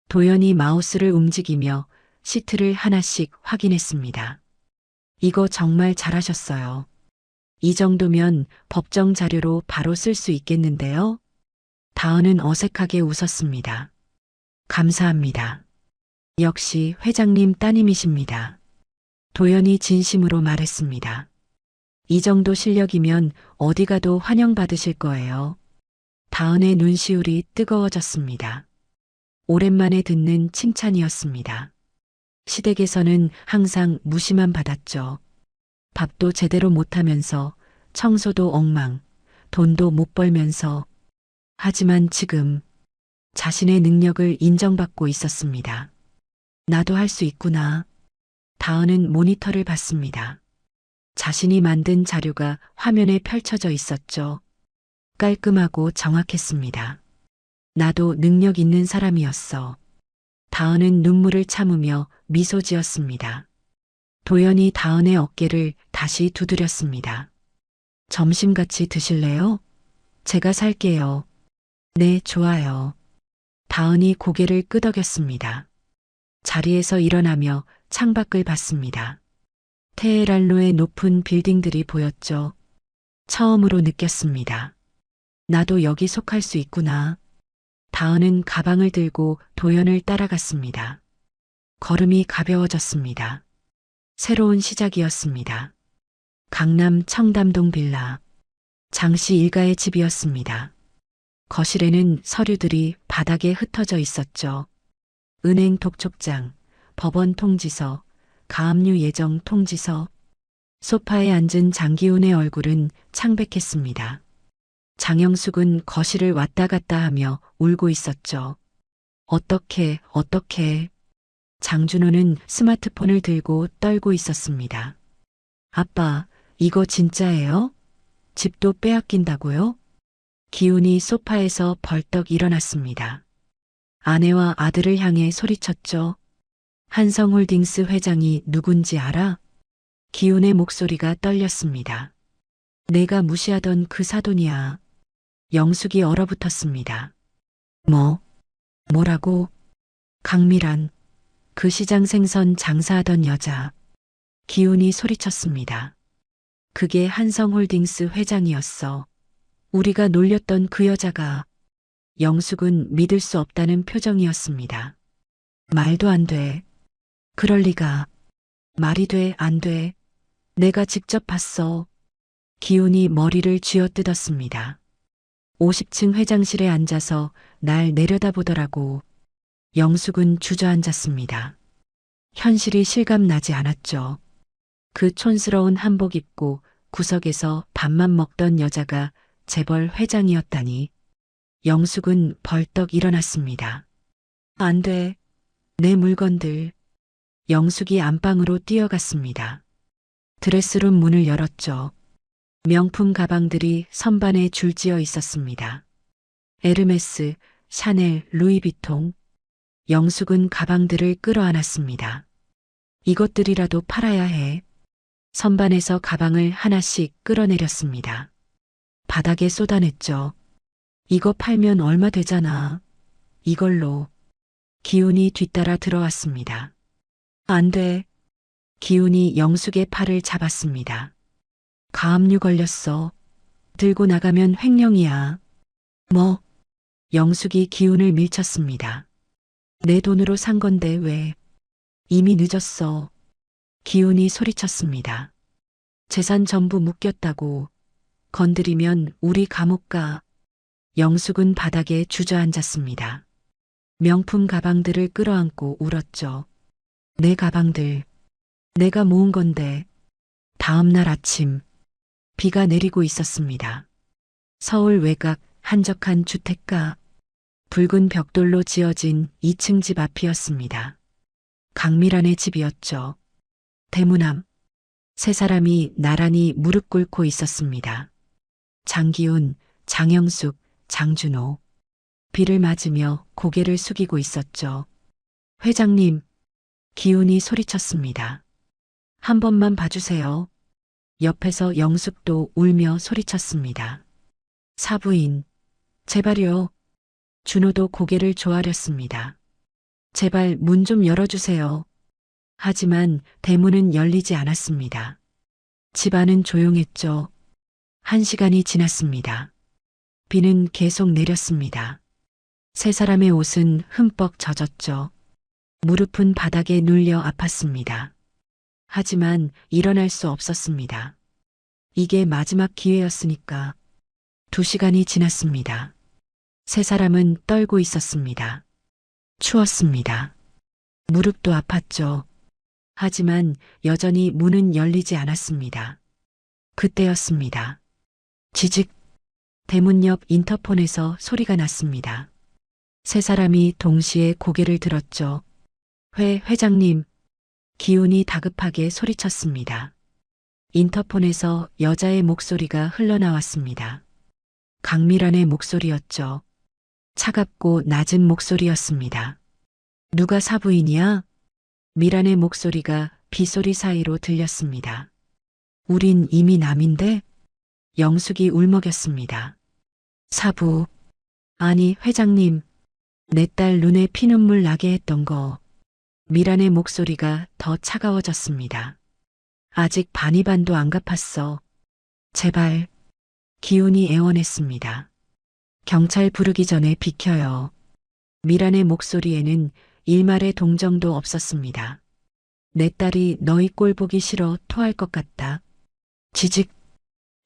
도연이 마우스를 움직이며 시트를 하나씩 확인했습니다. 이거 정말 잘하셨어요. 이 정도면 법정 자료로 바로 쓸 수 있겠는데요? 다은은 어색하게 웃었습니다. 감사합니다. 역시 회장님 따님이십니다. 도연이 진심으로 말했습니다. 이 정도 실력이면 어디 가도 환영받으실 거예요. 다은의 눈시울이 뜨거워졌습니다. 오랜만에 듣는 칭찬이었습니다. 시댁에서는 항상 무시만 받았죠. 밥도 제대로 못하면서 청소도 엉망, 돈도 못 벌면서. 하지만 지금 자신의 능력을 인정받고 있었습니다. 나도 할 수 있구나. 다은은 모니터를 봤습니다. 자신이 만든 자료가 화면에 펼쳐져 있었죠. 깔끔하고 정확했습니다. 나도 능력 있는 사람이었어. 다은은 눈물을 참으며 미소 지었습니다. 도연이 다은의 어깨를 다시 두드렸습니다. 점심 같이 드실래요? 제가 살게요. 네, 좋아요. 다은이 고개를 끄덕였습니다. 자리에서 일어나며 창밖을 봤습니다. 테헤란로의 높은 빌딩들이 보였죠. 처음으로 느꼈습니다. 나도 여기 속할 수 있구나. 다은은 가방을 들고 도연을 따라갔습니다. 걸음이 가벼워졌습니다. 새로운 시작이었습니다. 강남 청담동 빌라. 장씨 일가의 집이었습니다. 거실에는 서류들이 바닥에 흩어져 있었죠. 은행 독촉장, 법원 통지서, 가압류 예정 통지서. 소파에 앉은 장기훈의 얼굴은 창백했습니다. 장영숙은 거실을 왔다 갔다 하며 울고 있었죠. 어떻게. 장준호는 스마트폰을 들고 떨고 있었습니다. 아빠, 이거 진짜예요? 집도 빼앗긴다고요? 기훈이 소파에서 벌떡 일어났습니다. 아내와 아들을 향해 소리쳤죠. 한성홀딩스 회장이 누군지 알아? 기훈의 목소리가 떨렸습니다. 내가 무시하던 그 사돈이야. 영숙이 얼어붙었습니다. 뭐라고? 강미란, 그 시장 생선 장사하던 여자. 기훈이 소리쳤습니다. 그게 한성홀딩스 회장이었어. 우리가 놀렸던 그 여자가. 영숙은 믿을 수 없다는 표정이었습니다. 말도 안 돼. 그럴 리가. 말이 돼, 안 돼. 내가 직접 봤어. 기훈이 머리를 쥐어뜯었습니다. 50층 회장실에 앉아서 날 내려다보더라고. 영숙은 주저앉았습니다. 현실이 실감나지 않았죠. 그 촌스러운 한복 입고 구석에서 밥만 먹던 여자가 재벌 회장이었다니. 영숙은 벌떡 일어났습니다. 안 돼. 내 물건들. 영숙이 안방으로 뛰어갔습니다. 드레스룸 문을 열었죠. 명품 가방들이 선반에 줄지어 있었습니다. 에르메스, 샤넬, 루이비통. 영숙은 가방들을 끌어안았습니다. 이것들이라도 팔아야 해. 선반에서 가방을 하나씩 끌어내렸습니다. 바닥에 쏟아냈죠. 이거 팔면 얼마 되잖아. 이걸로. 기훈이 뒤따라 들어왔습니다. 안 돼. 기훈이 영숙의 팔을 잡았습니다. 가압류 걸렸어. 들고 나가면 횡령이야. 뭐? 영숙이 기훈을 밀쳤습니다. 내 돈으로 산 건데 왜? 이미 늦었어. 기훈이 소리쳤습니다. 재산 전부 묶였다고. 건드리면 우리 감옥 가. 영숙은 바닥에 주저앉았습니다. 명품 가방들을 끌어안고 울었죠. 내 가방들. 내가 모은 건데. 다음 날 아침. 비가 내리고 있었습니다. 서울 외곽 한적한 주택가. 붉은 벽돌로 지어진 2층 집 앞이었습니다. 강미란의 집이었죠. 대문 앞. 세 사람이 나란히 무릎 꿇고 있었습니다. 장기훈, 장영숙, 장준호. 비를 맞으며 고개를 숙이고 있었죠. 회장님. 기훈이 소리쳤습니다. 한 번만 봐주세요. 옆에서 영숙도 울며 소리쳤습니다. 사부인. 제발요. 준호도 고개를 조아렸습니다. 제발 문 좀 열어주세요. 하지만 대문은 열리지 않았습니다. 집 안은 조용했죠. 1시간이 지났습니다. 비는 계속 내렸습니다. 세 사람의 옷은 흠뻑 젖었죠. 무릎은 바닥에 눌려 아팠습니다. 하지만 일어날 수 없었습니다. 이게 마지막 기회였으니까. 2시간이 지났습니다. 세 사람은 떨고 있었습니다. 추웠습니다. 무릎도 아팠죠. 하지만 여전히 문은 열리지 않았습니다. 그때였습니다. 지직. 대문 옆 인터폰에서 소리가 났습니다. 세 사람이 동시에 고개를 들었죠. 회장님. 기훈이 다급하게 소리쳤습니다. 인터폰에서 여자의 목소리가 흘러나왔습니다. 강미란의 목소리였죠. 차갑고 낮은 목소리였습니다. 누가 사부인이야? 미란의 목소리가 빗소리 사이로 들렸습니다. 우린 이미 남인데? 영숙이 울먹였습니다. 사부. 아니, 회장님. 내 딸 눈에 피눈물 나게 했던 거. 미란의 목소리가 더 차가워졌습니다. 아직 반이반도 안 갚았어. 제발. 기훈이 애원했습니다. 경찰 부르기 전에 비켜요. 미란의 목소리에는 일말의 동정도 없었습니다. 내 딸이 너희 꼴 보기 싫어 토할 것 같다. 지직.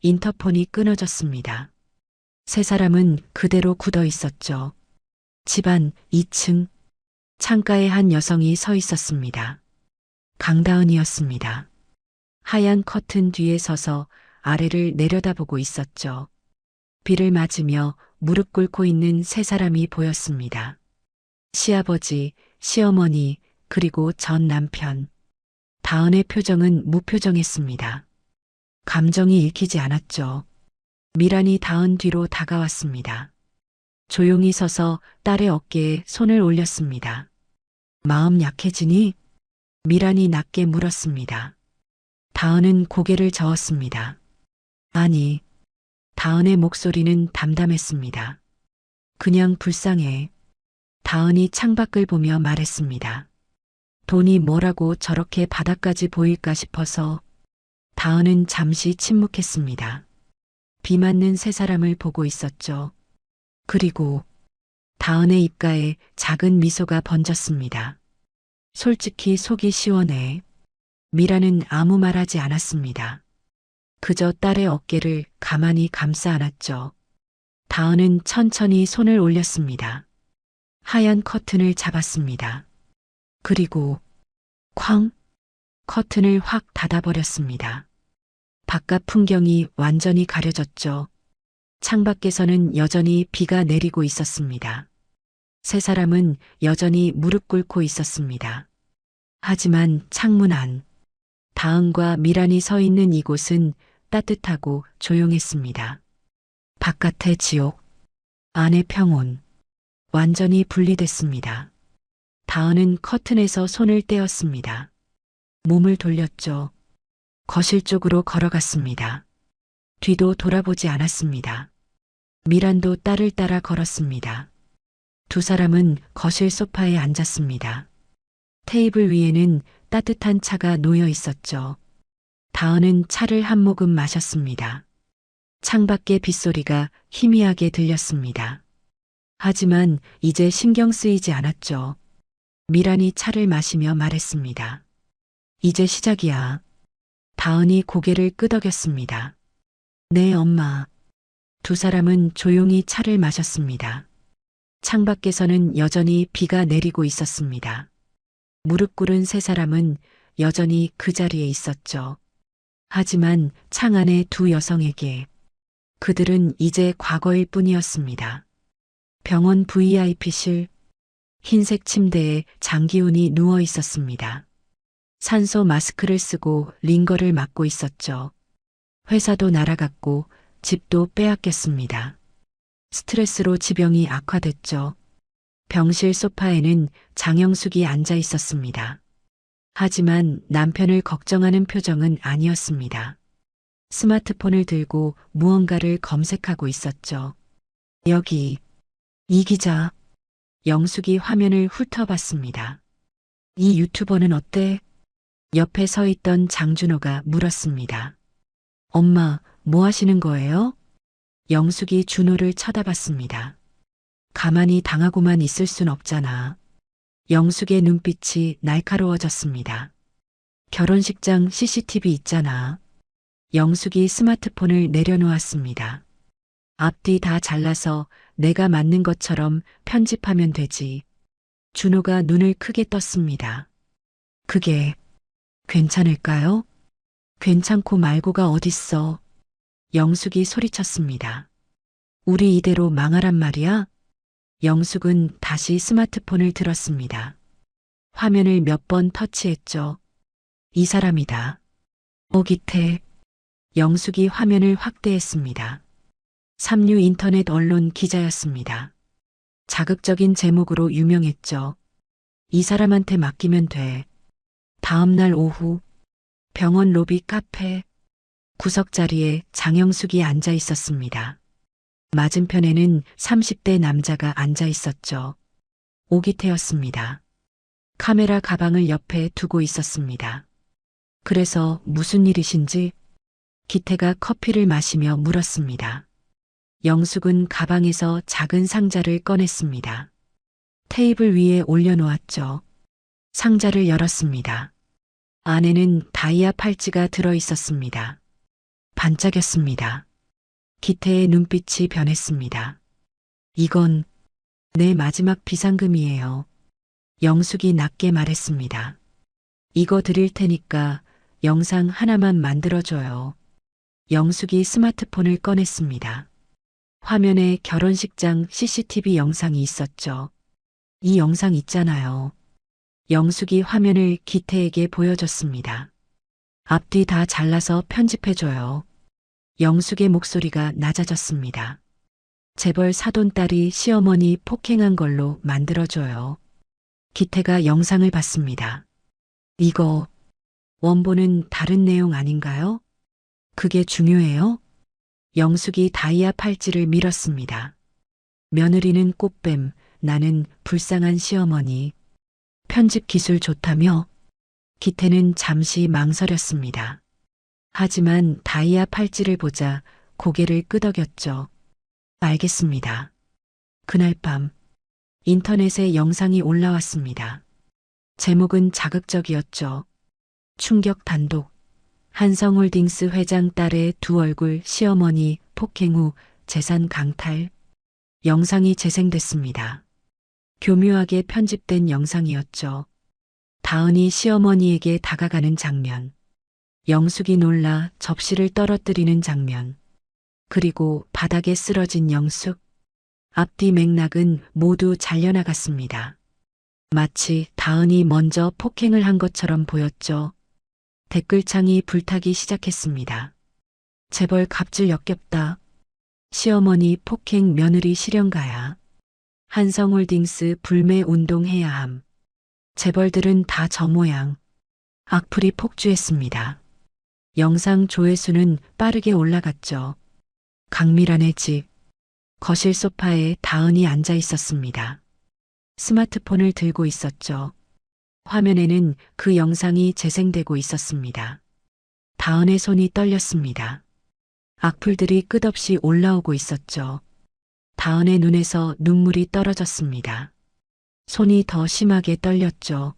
인터폰이 끊어졌습니다. 세 사람은 그대로 굳어 있었죠. 집안 2층. 창가에 한 여성이 서 있었습니다. 강다은이었습니다. 하얀 커튼 뒤에 서서 아래를 내려다보고 있었죠. 비를 맞으며 무릎 꿇고 있는 세 사람이 보였습니다. 시아버지, 시어머니, 그리고 전 남편. 다은의 표정은 무표정했습니다. 감정이 읽히지 않았죠. 미란이 다은 뒤로 다가왔습니다. 조용히 서서 딸의 어깨에 손을 올렸습니다. 마음 약해지니? 미란이 낮게 물었습니다. 다은은 고개를 저었습니다. 아니, 다은의 목소리는 담담했습니다. 그냥 불쌍해. 다은이 창밖을 보며 말했습니다. 돈이 뭐라고 저렇게 바닥까지 보일까 싶어서. 다은은 잠시 침묵했습니다. 비 맞는 세 사람을 보고 있었죠. 그리고 다은의 입가에 작은 미소가 번졌습니다. 솔직히 속이 시원해. 미라는 아무 말하지 않았습니다. 그저 딸의 어깨를 가만히 감싸 안았죠. 다은은 천천히 손을 올렸습니다. 하얀 커튼을 잡았습니다. 그리고 쾅! 커튼을 확 닫아버렸습니다. 바깥 풍경이 완전히 가려졌죠. 창밖에서는 여전히 비가 내리고 있었습니다. 세 사람은 여전히 무릎 꿇고 있었습니다. 하지만 창문 안, 다은과 미란이 서 있는 이곳은 따뜻하고 조용했습니다. 바깥의 지옥, 안의 평온, 완전히 분리됐습니다. 다은은 커튼에서 손을 떼었습니다. 몸을 돌렸죠. 거실 쪽으로 걸어갔습니다. 뒤도 돌아보지 않았습니다. 미란도 딸을 따라 걸었습니다. 두 사람은 거실 소파에 앉았습니다. 테이블 위에는 따뜻한 차가 놓여 있었죠. 다은은 차를 한 모금 마셨습니다. 창밖의 빗소리가 희미하게 들렸습니다. 하지만 이제 신경 쓰이지 않았죠. 미란이 차를 마시며 말했습니다. 이제 시작이야. 다은이 고개를 끄덕였습니다. 네, 엄마. 두 사람은 조용히 차를 마셨습니다. 창밖에서는 여전히 비가 내리고 있었습니다. 무릎 꿇은 세 사람은 여전히 그 자리에 있었죠. 하지만 창 안의 두 여성에게 그들은 이제 과거일 뿐이었습니다. 병원 VIP실, 흰색 침대에 장기훈이 누워 있었습니다. 산소 마스크를 쓰고 링거를 맞고 있었죠. 회사도 날아갔고 집도 빼앗겼습니다. 스트레스로 지병이 악화됐죠. 병실 소파에는 장영숙이 앉아 있었습니다. 하지만 남편을 걱정하는 표정은 아니었습니다. 스마트폰을 들고 무언가를 검색하고 있었죠. 여기, 이 기자. 영숙이 화면을 훑어봤습니다. 이 유튜버는 어때? 옆에 서 있던 장준호가 물었습니다. 엄마, 뭐 하시는 거예요? 영숙이 준호를 쳐다봤습니다. 가만히 당하고만 있을 순 없잖아. 영숙의 눈빛이 날카로워졌습니다. 결혼식장 CCTV 있잖아. 영숙이 스마트폰을 내려놓았습니다. 앞뒤 다 잘라서 내가 맞는 것처럼 편집하면 되지. 준호가 눈을 크게 떴습니다. 그게 괜찮을까요? 괜찮고 말고가 어딨어. 영숙이 소리쳤습니다. 우리 이대로 망하란 말이야? 영숙은 다시 스마트폰을 들었습니다. 화면을 몇 번 터치했죠. 이 사람이다. 오기태. 영숙이 화면을 확대했습니다. 삼류 인터넷 언론 기자였습니다. 자극적인 제목으로 유명했죠. 이 사람한테 맡기면 돼. 다음 날 오후 병원 로비 카페 구석자리에 장영숙이 앉아 있었습니다. 맞은편에는 30대 남자가 앉아 있었죠. 오기태였습니다. 카메라 가방을 옆에 두고 있었습니다. 그래서 무슨 일이신지 기태가 커피를 마시며 물었습니다. 영숙은 가방에서 작은 상자를 꺼냈습니다. 테이블 위에 올려놓았죠. 상자를 열었습니다. 안에는 다이아 팔찌가 들어 있었습니다. 반짝였습니다. 기태의 눈빛이 변했습니다. 이건 내 마지막 비상금이에요. 영숙이 낮게 말했습니다. 이거 드릴 테니까 영상 하나만 만들어줘요. 영숙이 스마트폰을 꺼냈습니다. 화면에 결혼식장 CCTV 영상이 있었죠. 이 영상 있잖아요. 영숙이 화면을 기태에게 보여줬습니다. 앞뒤 다 잘라서 편집해줘요. 영숙의 목소리가 낮아졌습니다. 재벌 사돈딸이 시어머니 폭행한 걸로 만들어줘요. 기태가 영상을 봤습니다. 이거 원본은 다른 내용 아닌가요? 그게 중요해요? 영숙이 다이아 팔찌를 밀었습니다. 며느리는 꽃뱀, 나는 불쌍한 시어머니. 편집 기술 좋다며? 기태는 잠시 망설였습니다. 하지만 다이아 팔찌를 보자 고개를 끄덕였죠. 알겠습니다. 그날 밤 인터넷에 영상이 올라왔습니다. 제목은 자극적이었죠. 충격 단독. 한성홀딩스 회장 딸의 두 얼굴 시어머니 폭행 후 재산 강탈. 영상이 재생됐습니다. 교묘하게 편집된 영상이었죠. 다은이 시어머니에게 다가가는 장면. 영숙이 놀라 접시를 떨어뜨리는 장면. 그리고 바닥에 쓰러진 영숙. 앞뒤 맥락은 모두 잘려나갔습니다. 마치 다은이 먼저 폭행을 한 것처럼 보였죠. 댓글창이 불타기 시작했습니다. 재벌 갑질 역겹다. 시어머니 폭행 며느리 실형가야. 한성홀딩스 불매 운동해야 함. 재벌들은 다 저 모양. 악플이 폭주했습니다. 영상 조회수는 빠르게 올라갔죠. 강미란의 집. 거실 소파에 다은이 앉아 있었습니다. 스마트폰을 들고 있었죠. 화면에는 그 영상이 재생되고 있었습니다. 다은의 손이 떨렸습니다. 악플들이 끝없이 올라오고 있었죠. 다은의 눈에서 눈물이 떨어졌습니다. 손이 더 심하게 떨렸죠.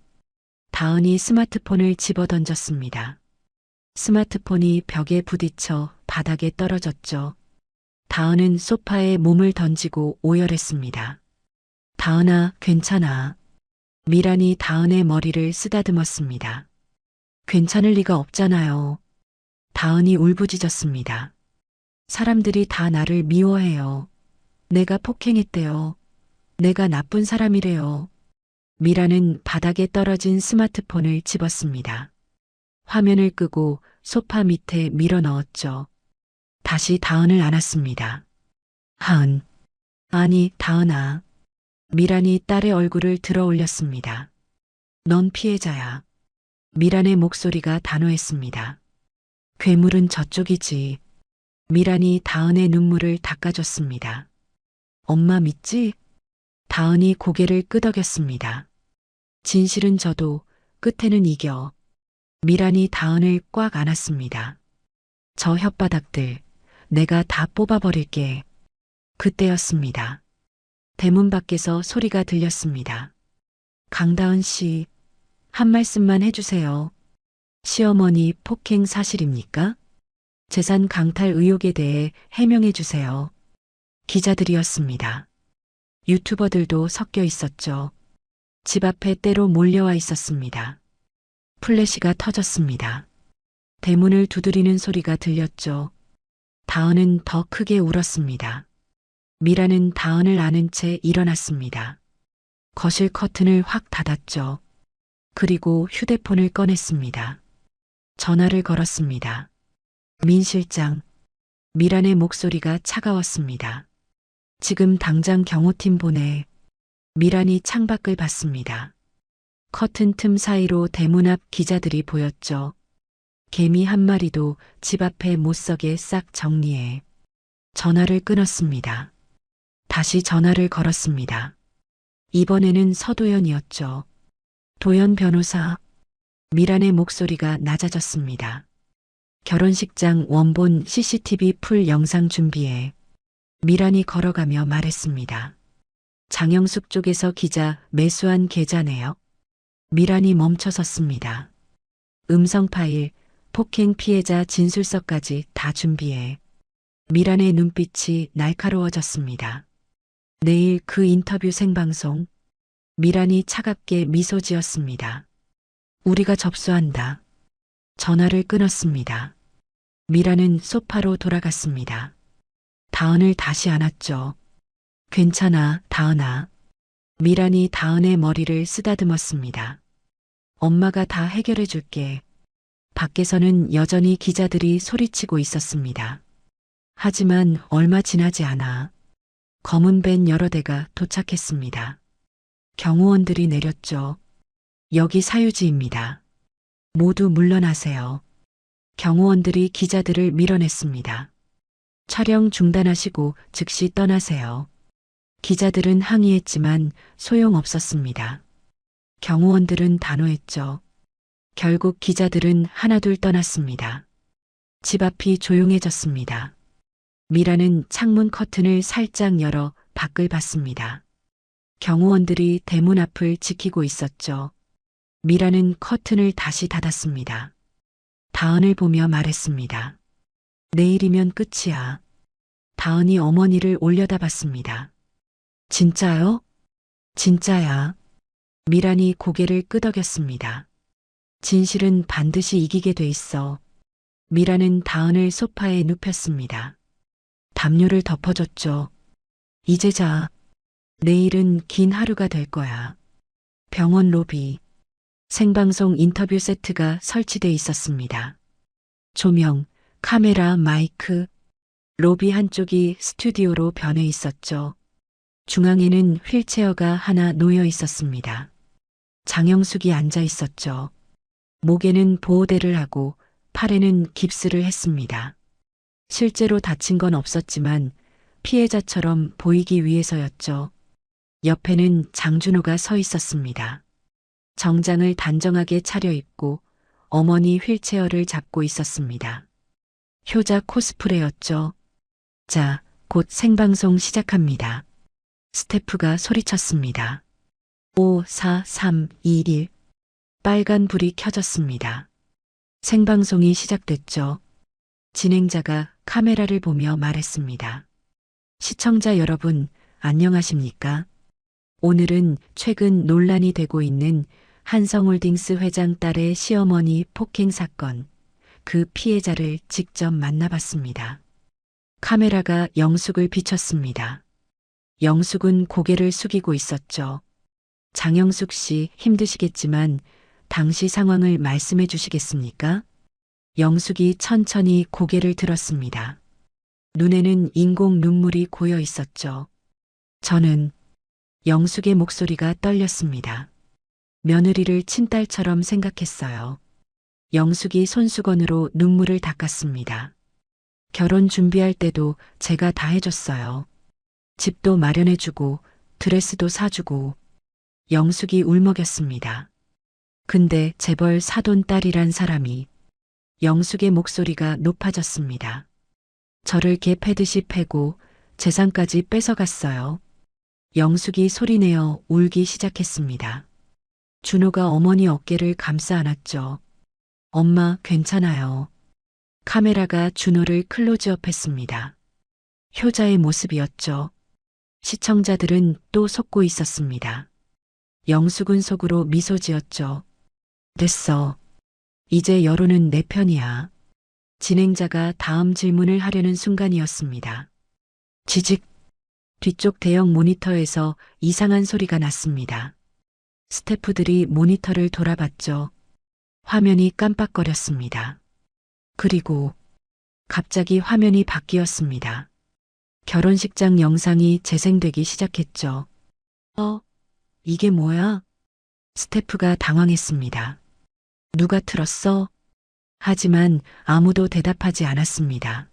다은이 스마트폰을 집어던졌습니다. 스마트폰이 벽에 부딪혀 바닥에 떨어졌죠. 다은은 소파에 몸을 던지고 오열했습니다. 다은아, 괜찮아. 미란이 다은의 머리를 쓰다듬었습니다. 괜찮을 리가 없잖아요. 다은이 울부짖었습니다. 사람들이 다 나를 미워해요. 내가 폭행했대요. 내가 나쁜 사람이래요. 미라는 바닥에 떨어진 스마트폰을 집었습니다. 화면을 끄고 소파 밑에 밀어 넣었죠. 다시 다은을 안았습니다. 하은. 아니, 다은아. 미란이 딸의 얼굴을 들어 올렸습니다. 넌 피해자야. 미란의 목소리가 단호했습니다. 괴물은 저쪽이지. 미란이 다은의 눈물을 닦아줬습니다. 엄마 믿지? 다은이 고개를 끄덕였습니다. 진실은 저도 끝에는 이겨. 미란이 다은을 꽉 안았습니다. 저 혓바닥들 내가 다 뽑아버릴게. 그때였습니다. 대문 밖에서 소리가 들렸습니다. 강다은 씨, 한 말씀만 해주세요. 시어머니 폭행 사실입니까? 재산 강탈 의혹에 대해 해명해 주세요. 기자들이었습니다. 유튜버들도 섞여 있었죠. 집 앞에 때로 몰려와 있었습니다. 플래시가 터졌습니다. 대문을 두드리는 소리가 들렸죠. 다은은 더 크게 울었습니다. 미라는 다은을 안은 채 일어났습니다. 거실 커튼을 확 닫았죠. 그리고 휴대폰을 꺼냈습니다. 전화를 걸었습니다. 민 실장. 미란의 목소리가 차가웠습니다. 지금 당장 경호팀 보내. 미란이 창밖을 봤습니다. 커튼 틈 사이로 대문 앞 기자들이 보였죠. 개미 한 마리도 집 앞에 못 서게 싹 정리해. 전화를 끊었습니다. 다시 전화를 걸었습니다. 이번에는 서도연이었죠. 도연 변호사. 미란의 목소리가 낮아졌습니다. 결혼식장 원본 CCTV 풀 영상 준비해. 미란이 걸어가며 말했습니다. 장영숙 쪽에서 기자 매수한 계좌네요. 미란이 멈춰섰습니다. 음성 파일, 폭행 피해자 진술서까지 다 준비해. 미란의 눈빛이 날카로워졌습니다. 내일 그 인터뷰 생방송. 미란이 차갑게 미소 지었습니다. 우리가 접수한다. 전화를 끊었습니다. 미란은 소파로 돌아갔습니다. 다은을 다시 안았죠. 괜찮아, 다은아. 미란이 다은의 머리를 쓰다듬었습니다. 엄마가 다 해결해 줄게. 밖에서는 여전히 기자들이 소리치고 있었습니다. 하지만 얼마 지나지 않아 검은 밴 여러 대가 도착했습니다. 경호원들이 내렸죠. 여기 사유지입니다. 모두 물러나세요. 경호원들이 기자들을 밀어냈습니다. 촬영 중단하시고 즉시 떠나세요. 기자들은 항의했지만 소용없었습니다. 경호원들은 단호했죠. 결국 기자들은 하나둘 떠났습니다. 집 앞이 조용해졌습니다. 미라는 창문 커튼을 살짝 열어 밖을 봤습니다. 경호원들이 대문 앞을 지키고 있었죠. 미라는 커튼을 다시 닫았습니다. 다은을 보며 말했습니다. 내일이면 끝이야. 다은이 어머니를 올려다봤습니다. 진짜요? 진짜야. 미란이 고개를 끄덕였습니다. 진실은 반드시 이기게 돼 있어. 미라는 다은을 소파에 눕혔습니다. 담요를 덮어줬죠. 이제 자. 내일은 긴 하루가 될 거야. 병원 로비. 생방송 인터뷰 세트가 설치돼 있었습니다. 조명, 카메라, 마이크. 로비 한쪽이 스튜디오로 변해 있었죠. 중앙에는 휠체어가 하나 놓여 있었습니다. 장영숙이 앉아 있었죠. 목에는 보호대를 하고 팔에는 깁스를 했습니다. 실제로 다친 건 없었지만 피해자처럼 보이기 위해서였죠. 옆에는 장준호가 서 있었습니다. 정장을 단정하게 차려입고 어머니 휠체어를 잡고 있었습니다. 효자 코스프레였죠. 자, 곧 생방송 시작합니다. 스태프가 소리쳤습니다. 5, 4, 3, 2, 1. 빨간 불이 켜졌습니다. 생방송이 시작됐죠. 진행자가 카메라를 보며 말했습니다. 시청자 여러분, 안녕하십니까? 오늘은 최근 논란이 되고 있는 한성홀딩스 회장 딸의 시어머니 폭행 사건, 그 피해자를 직접 만나봤습니다. 카메라가 영숙을 비췄습니다. 영숙은 고개를 숙이고 있었죠. 장영숙 씨 힘드시겠지만 당시 상황을 말씀해 주시겠습니까? 영숙이 천천히 고개를 들었습니다. 눈에는 인공 눈물이 고여 있었죠. 저는 영숙의 목소리가 떨렸습니다. 며느리를 친딸처럼 생각했어요. 영숙이 손수건으로 눈물을 닦았습니다. 결혼 준비할 때도 제가 다 해줬어요. 집도 마련해주고 드레스도 사주고. 영숙이 울먹였습니다. 근데 재벌 사돈 딸이란 사람이. 영숙의 목소리가 높아졌습니다. 저를 개 패듯이 패고 재산까지 뺏어갔어요. 영숙이 소리내어 울기 시작했습니다. 준호가 어머니 어깨를 감싸 안았죠. 엄마 괜찮아요. 카메라가 준호를 클로즈업했습니다. 효자의 모습이었죠. 시청자들은 또 속고 있었습니다. 영숙은 속으로 미소 지었죠. 됐어. 이제 여론은 내 편이야. 진행자가 다음 질문을 하려는 순간이었습니다. 지직. 뒤쪽 대형 모니터에서 이상한 소리가 났습니다. 스태프들이 모니터를 돌아봤죠. 화면이 깜빡거렸습니다. 그리고 갑자기 화면이 바뀌었습니다. 결혼식장 영상이 재생되기 시작했죠. 이게 뭐야? 스태프가 당황했습니다. 누가 틀었어? 하지만 아무도 대답하지 않았습니다.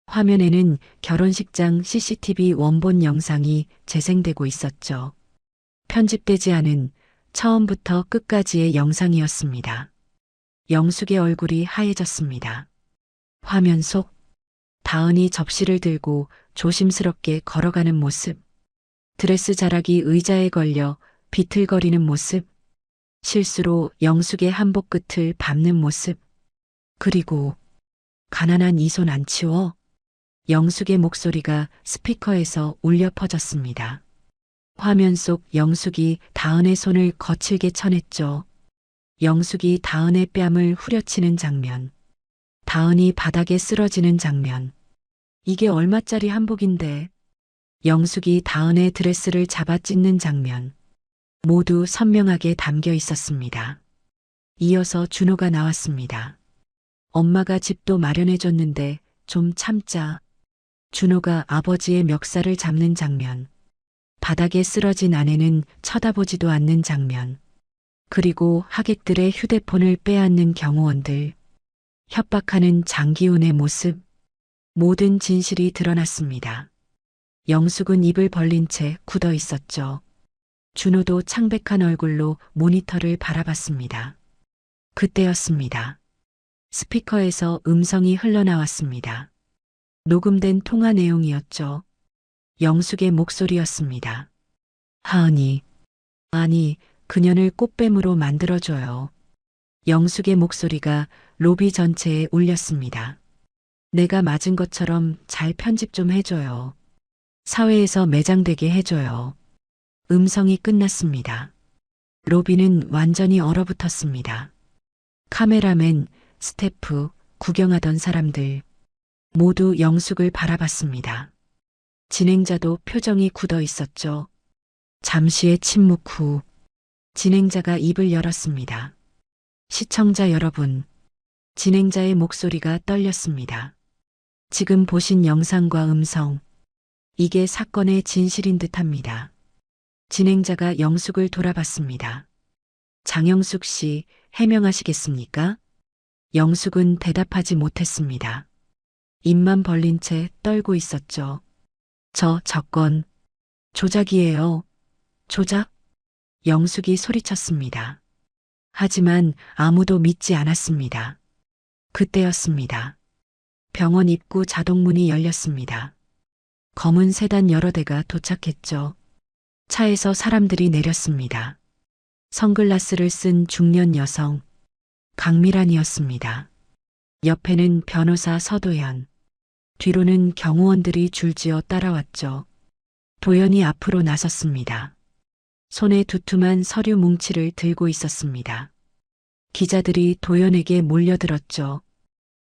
화면에는 결혼식장 CCTV 원본 영상이 재생되고 있었죠. 편집되지 않은 처음부터 끝까지의 영상이었습니다. 영숙의 얼굴이 하얘졌습니다. 화면 속 다은이 접시를 들고 조심스럽게 걸어가는 모습, 드레스 자락이 의자에 걸려 비틀거리는 모습, 실수로 영숙의 한복 끝을 밟는 모습, 그리고 가난한 이 손 안 치워? 영숙의 목소리가 스피커에서 울려 퍼졌습니다. 화면 속 영숙이 다은의 손을 거칠게 쳐냈죠. 영숙이 다은의 뺨을 후려치는 장면, 다은이 바닥에 쓰러지는 장면. 이게 얼마짜리 한복인데. 영숙이 다은의 드레스를 잡아 찢는 장면. 모두 선명하게 담겨 있었습니다. 이어서 준호가 나왔습니다. 엄마가 집도 마련해줬는데 좀 참자. 준호가 아버지의 멱살을 잡는 장면. 바닥에 쓰러진 아내는 쳐다보지도 않는 장면. 그리고 하객들의 휴대폰을 빼앗는 경호원들. 협박하는 장기훈의 모습. 모든 진실이 드러났습니다. 영숙은 입을 벌린 채 굳어 있었죠. 준호도 창백한 얼굴로 모니터를 바라봤습니다. 그때였습니다. 스피커에서 음성이 흘러나왔습니다. 녹음된 통화 내용이었죠. 영숙의 목소리였습니다. 하은이, 아니, 그년을 꽃뱀으로 만들어줘요. 영숙의 목소리가 로비 전체에 울렸습니다. 내가 맞은 것처럼 잘 편집 좀 해줘요. 사회에서 매장되게 해줘요. 음성이 끝났습니다. 로비는 완전히 얼어붙었습니다. 카메라맨, 스태프, 구경하던 사람들 모두 영숙을 바라봤습니다. 진행자도 표정이 굳어 있었죠. 잠시의 침묵 후 진행자가 입을 열었습니다. 시청자 여러분, 진행자의 목소리가 떨렸습니다. 지금 보신 영상과 음성, 이게 사건의 진실인 듯합니다. 진행자가 영숙을 돌아봤습니다. 장영숙 씨, 해명하시겠습니까? 영숙은 대답하지 못했습니다. 입만 벌린 채 떨고 있었죠. 저 건 조작이에요. 조작? 영숙이 소리쳤습니다. 하지만 아무도 믿지 않았습니다. 그때였습니다. 병원 입구 자동문이 열렸습니다. 검은 세단 여러 대가 도착했죠. 차에서 사람들이 내렸습니다. 선글라스를 쓴 중년 여성, 강미란이었습니다. 옆에는 변호사 서도연, 뒤로는 경호원들이 줄지어 따라왔죠. 도연이 앞으로 나섰습니다. 손에 두툼한 서류 뭉치를 들고 있었습니다. 기자들이 도연에게 몰려들었죠.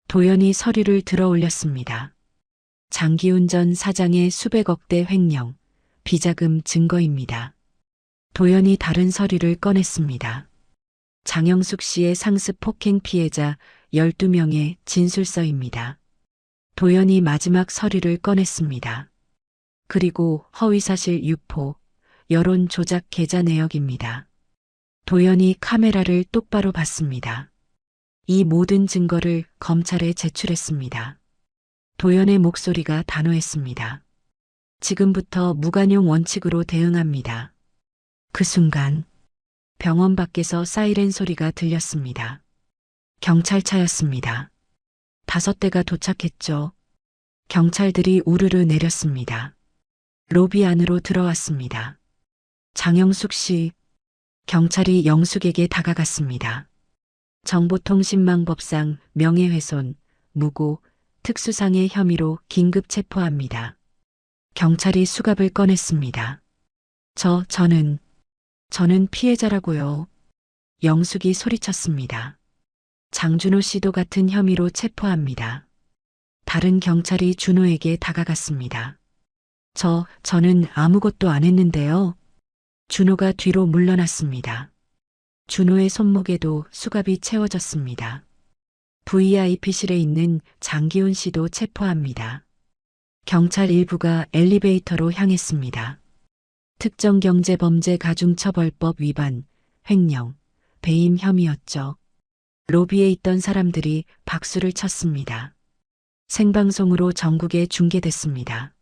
도연이 서류를 들어 올렸습니다. 장기훈 전 사장의 수백억대 횡령, 비자금 증거입니다. 도연이 다른 서류를 꺼냈습니다. 장영숙 씨의 상습 폭행 피해자 12명의 진술서입니다. 도연이 마지막 서류를 꺼냈습니다. 그리고 허위사실 유포, 여론 조작 계좌 내역입니다. 도연이 카메라를 똑바로 봤습니다. 이 모든 증거를 검찰에 제출했습니다. 도연의 목소리가 단호했습니다. 지금부터 무관용 원칙으로 대응합니다. 그 순간 병원 밖에서 사이렌 소리가 들렸습니다. 경찰차였습니다. 5대가 도착했죠. 경찰들이 우르르 내렸습니다. 로비 안으로 들어왔습니다. 장영숙 씨, 경찰이 영숙에게 다가갔습니다. 정보통신망법상 명예훼손, 무고, 특수상해 혐의로 긴급 체포합니다. 경찰이 수갑을 꺼냈습니다. 저는 피해자라고요. 영숙이 소리쳤습니다. 장준호 씨도 같은 혐의로 체포합니다. 다른 경찰이 준호에게 다가갔습니다. 저는 아무것도 안 했는데요. 준호가 뒤로 물러났습니다. 준호의 손목에도 수갑이 채워졌습니다. VIP실에 있는 장기훈 씨도 체포합니다. 경찰 일부가 엘리베이터로 향했습니다. 특정경제범죄가중처벌법 위반, 횡령, 배임 혐의였죠. 로비에 있던 사람들이 박수를 쳤습니다. 생방송으로 전국에 중계됐습니다.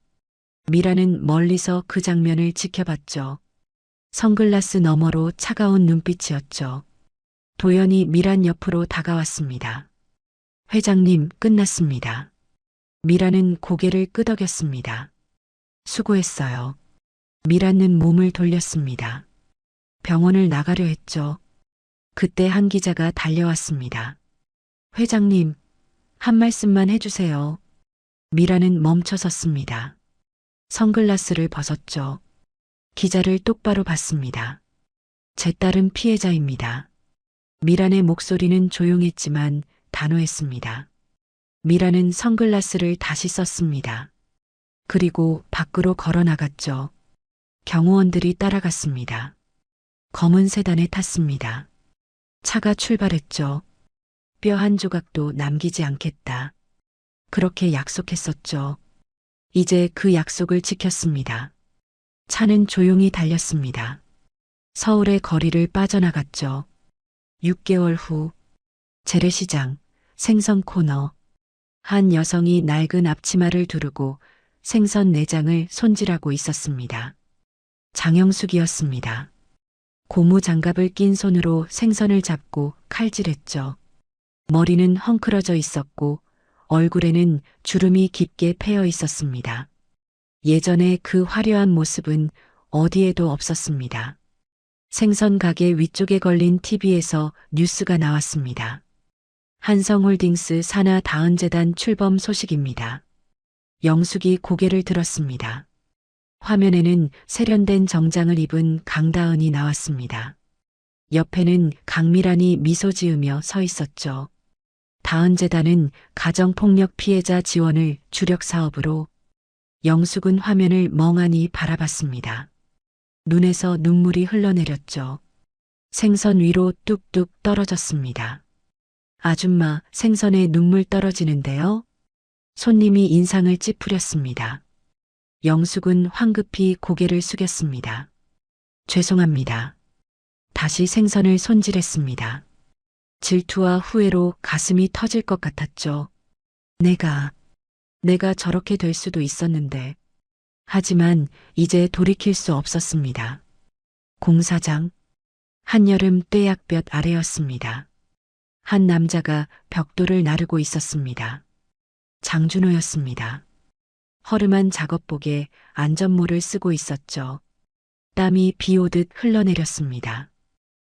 미라는 멀리서 그 장면을 지켜봤죠. 선글라스 너머로 차가운 눈빛이었죠. 도연이 미란 옆으로 다가왔습니다. 회장님, 끝났습니다. 미라는 고개를 끄덕였습니다. 수고했어요. 미라는 몸을 돌렸습니다. 병원을 나가려 했죠. 그때 한 기자가 달려왔습니다. 회장님, 한 말씀만 해주세요. 미라는 멈춰섰습니다. 선글라스를 벗었죠. 기자를 똑바로 봤습니다. 제 딸은 피해자입니다. 미란의 목소리는 조용했지만 단호했습니다. 미라는 선글라스를 다시 썼습니다. 그리고 밖으로 걸어 나갔죠. 경호원들이 따라갔습니다. 검은 세단에 탔습니다. 차가 출발했죠. 뼈 한 조각도 남기지 않겠다. 그렇게 약속했었죠. 이제 그 약속을 지켰습니다. 차는 조용히 달렸습니다. 서울의 거리를 빠져나갔죠. 6개월 후 재래시장 생선 코너 한 여성이 낡은 앞치마를 두르고 생선 내장을 손질하고 있었습니다. 장영숙이었습니다. 고무 장갑을 낀 손으로 생선을 잡고 칼질했죠. 머리는 헝클어져 있었고 얼굴에는 주름이 깊게 패여 있었습니다. 예전에 그 화려한 모습은 어디에도 없었습니다. 생선 가게 위쪽에 걸린 TV에서 뉴스가 나왔습니다. 한성홀딩스 산하 다은재단 출범 소식입니다. 영숙이 고개를 들었습니다. 화면에는 세련된 정장을 입은 강다은이 나왔습니다. 옆에는 강미란이 미소 지으며 서 있었죠. 다은재단은 가정폭력 피해자 지원을 주력 사업으로. 영숙은 화면을 멍하니 바라봤습니다. 눈에서 눈물이 흘러내렸죠. 생선 위로 뚝뚝 떨어졌습니다. 아줌마, 생선에 눈물 떨어지는데요? 손님이 인상을 찌푸렸습니다. 영숙은 황급히 고개를 숙였습니다. 죄송합니다. 다시 생선을 손질했습니다. 질투와 후회로 가슴이 터질 것 같았죠. 내가 저렇게 될 수도 있었는데. 하지만 이제 돌이킬 수 없었습니다. 공사장, 한여름 떼약볕 아래였습니다. 한 남자가 벽돌을 나르고 있었습니다. 장준호였습니다. 허름한 작업복에 안전모를 쓰고 있었죠. 땀이 비 오듯 흘러내렸습니다.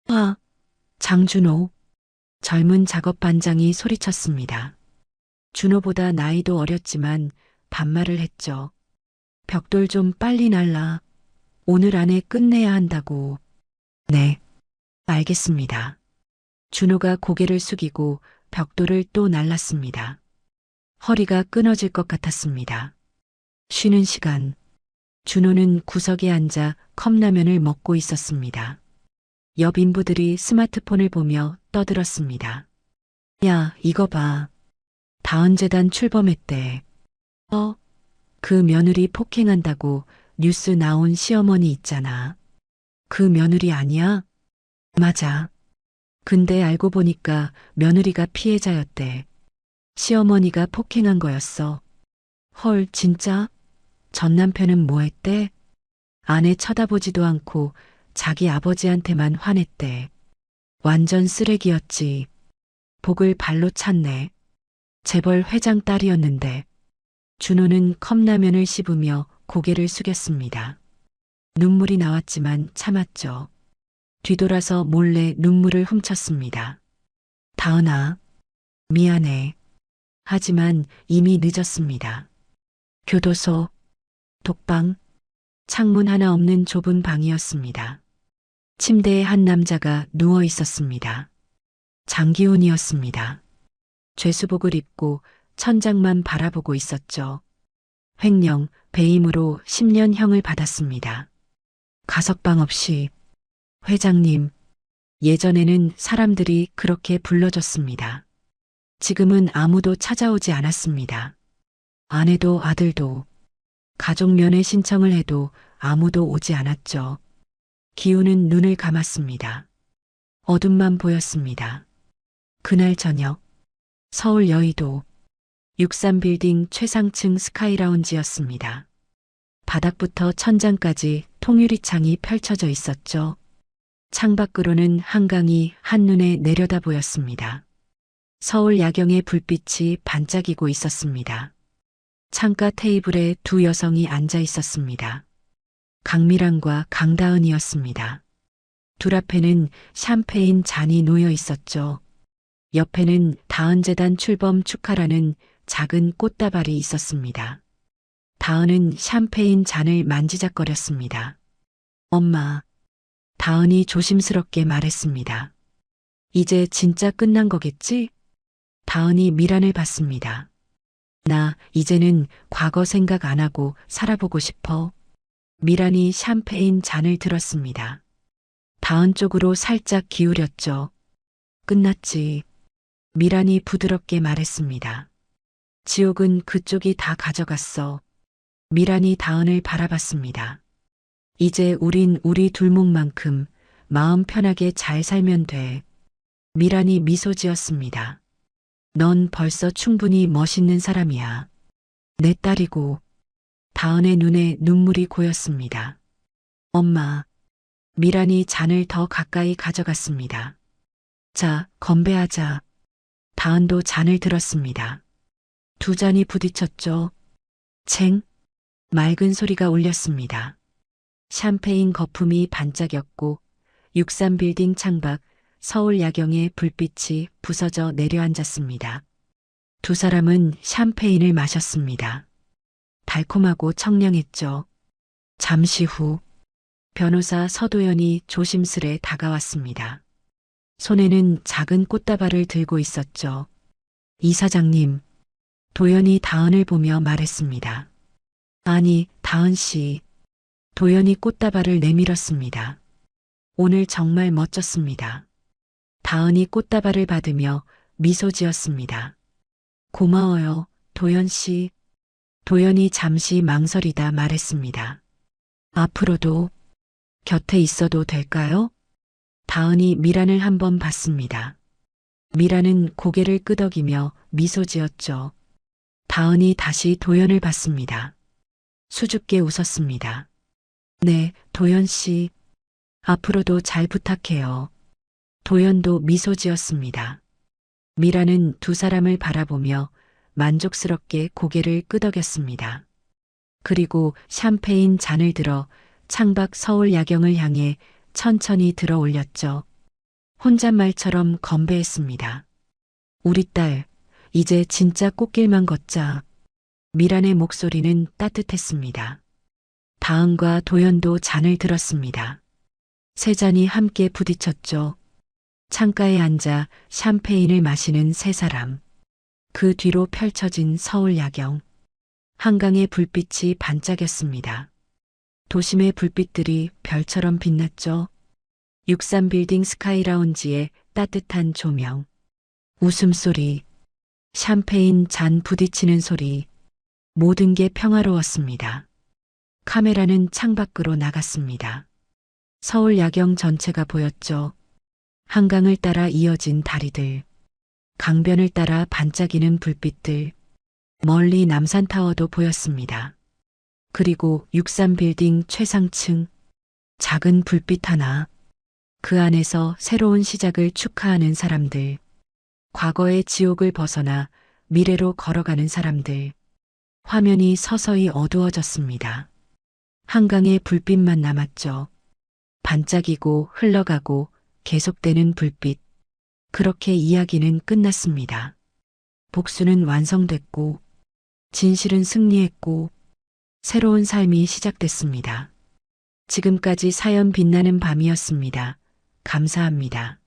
아, 장준호. 젊은 작업반장이 소리쳤습니다. 준호보다 나이도 어렸지만 반말을 했죠. 벽돌 좀 빨리 날라. 오늘 안에 끝내야 한다고. 네, 알겠습니다. 준호가 고개를 숙이고 벽돌을 또 날랐습니다. 허리가 끊어질 것 같았습니다. 쉬는 시간. 준호는 구석에 앉아 컵라면을 먹고 있었습니다. 옆 인부들이 스마트폰을 보며 떠들었습니다. 야, 이거 봐. 다은재단 출범했대. 그 며느리 폭행한다고 뉴스 나온 시어머니 있잖아. 그 며느리 아니야? 맞아. 근데 알고 보니까 며느리가 피해자였대. 시어머니가 폭행한 거였어. 헐, 진짜? 전 남편은 뭐 했대? 아내 쳐다보지도 않고 자기 아버지한테만 화냈대. 완전 쓰레기였지. 복을 발로 찼네. 재벌 회장 딸이었는데. 준호는 컵라면을 씹으며 고개를 숙였습니다. 눈물이 나왔지만 참았죠. 뒤돌아서 몰래 눈물을 훔쳤습니다. 다은아, 미안해. 하지만 이미 늦었습니다. 교도소, 독방, 창문 하나 없는 좁은 방이었습니다. 침대에 한 남자가 누워 있었습니다. 장기훈이었습니다. 죄수복을 입고 천장만 바라보고 있었죠. 횡령, 배임으로 10년형을 받았습니다. 가석방 없이. 회장님, 예전에는 사람들이 그렇게 불러줬습니다. 지금은 아무도 찾아오지 않았습니다. 아내도 아들도 가족 면회 신청을 해도 아무도 오지 않았죠. 기우는 눈을 감았습니다. 어둠만 보였습니다. 그날 저녁 서울 여의도 63빌딩 최상층 스카이라운지였습니다. 바닥부터 천장까지 통유리창이 펼쳐져 있었죠. 창밖으로는 한강이 한눈에 내려다 보였습니다. 서울 야경의 불빛이 반짝이고 있었습니다. 창가 테이블에 두 여성이 앉아 있었습니다. 강미란과 강다은이었습니다. 둘 앞에는 샴페인 잔이 놓여 있었죠. 옆에는 다은재단 출범 축하라는 작은 꽃다발이 있었습니다. 다은은 샴페인 잔을 만지작거렸습니다. 엄마, 다은이 조심스럽게 말했습니다. 이제 진짜 끝난 거겠지? 다은이 미란을 봤습니다. 나 이제는 과거 생각 안 하고 살아보고 싶어. 미란이 샴페인 잔을 들었습니다. 다은 쪽으로 살짝 기울였죠. 끝났지. 미란이 부드럽게 말했습니다. 지옥은 그쪽이 다 가져갔어. 미란이 다은을 바라봤습니다. 이제 우린 우리 둘목만큼 마음 편하게 잘 살면 돼. 미란이 미소 지었습니다. 넌 벌써 충분히 멋있는 사람이야. 내 딸이고. 다은의 눈에 눈물이 고였습니다. 엄마. 미란이 잔을 더 가까이 가져갔습니다. 자, 건배하자. 다은도 잔을 들었습니다. 두 잔이 부딪혔죠. 챙. 맑은 소리가 울렸습니다. 샴페인 거품이 반짝였고 63빌딩 창밖 서울 야경의 불빛이 부서져 내려앉았습니다. 두 사람은 샴페인을 마셨습니다. 달콤하고 청량했죠. 잠시 후 변호사 서도연이 조심스레 다가왔습니다. 손에는 작은 꽃다발을 들고 있었죠. 이사장님, 도연이 다은을 보며 말했습니다. 아니, 다은 씨. 도연이 꽃다발을 내밀었습니다. 오늘 정말 멋졌습니다. 다은이 꽃다발을 받으며 미소 지었습니다. 고마워요, 도연 씨. 도연이 잠시 망설이다 말했습니다. 앞으로도 곁에 있어도 될까요? 다은이 미란을 한번 봤습니다. 미란은 고개를 끄덕이며 미소 지었죠. 다은이 다시 도연을 봤습니다. 수줍게 웃었습니다. 네, 도연 씨. 앞으로도 잘 부탁해요. 도연도 미소 지었습니다. 미란은 두 사람을 바라보며 만족스럽게 고개를 끄덕였습니다. 그리고 샴페인 잔을 들어 창밖 서울 야경을 향해 천천히 들어 올렸죠. 혼잣말처럼 건배했습니다. 우리 딸, 이제 진짜 꽃길만 걷자. 미란의 목소리는 따뜻했습니다. 다은과 도연도 잔을 들었습니다. 세 잔이 함께 부딪혔죠. 창가에 앉아 샴페인을 마시는 세 사람. 그 뒤로 펼쳐진 서울 야경. 한강의 불빛이 반짝였습니다. 도심의 불빛들이 별처럼 빛났죠. 63빌딩 스카이라운지의 따뜻한 조명. 웃음소리. 샴페인 잔 부딪히는 소리. 모든 게 평화로웠습니다. 카메라는 창밖으로 나갔습니다. 서울 야경 전체가 보였죠. 한강을 따라 이어진 다리들. 강변을 따라 반짝이는 불빛들. 멀리 남산타워도 보였습니다. 그리고 63빌딩 최상층. 작은 불빛 하나. 그 안에서 새로운 시작을 축하하는 사람들. 과거의 지옥을 벗어나 미래로 걸어가는 사람들. 화면이 서서히 어두워졌습니다. 한강의 불빛만 남았죠. 반짝이고 흘러가고 계속되는 불빛. 그렇게 이야기는 끝났습니다. 복수는 완성됐고, 진실은 승리했고, 새로운 삶이 시작됐습니다. 지금까지 사연 빛나는 밤이었습니다. 감사합니다.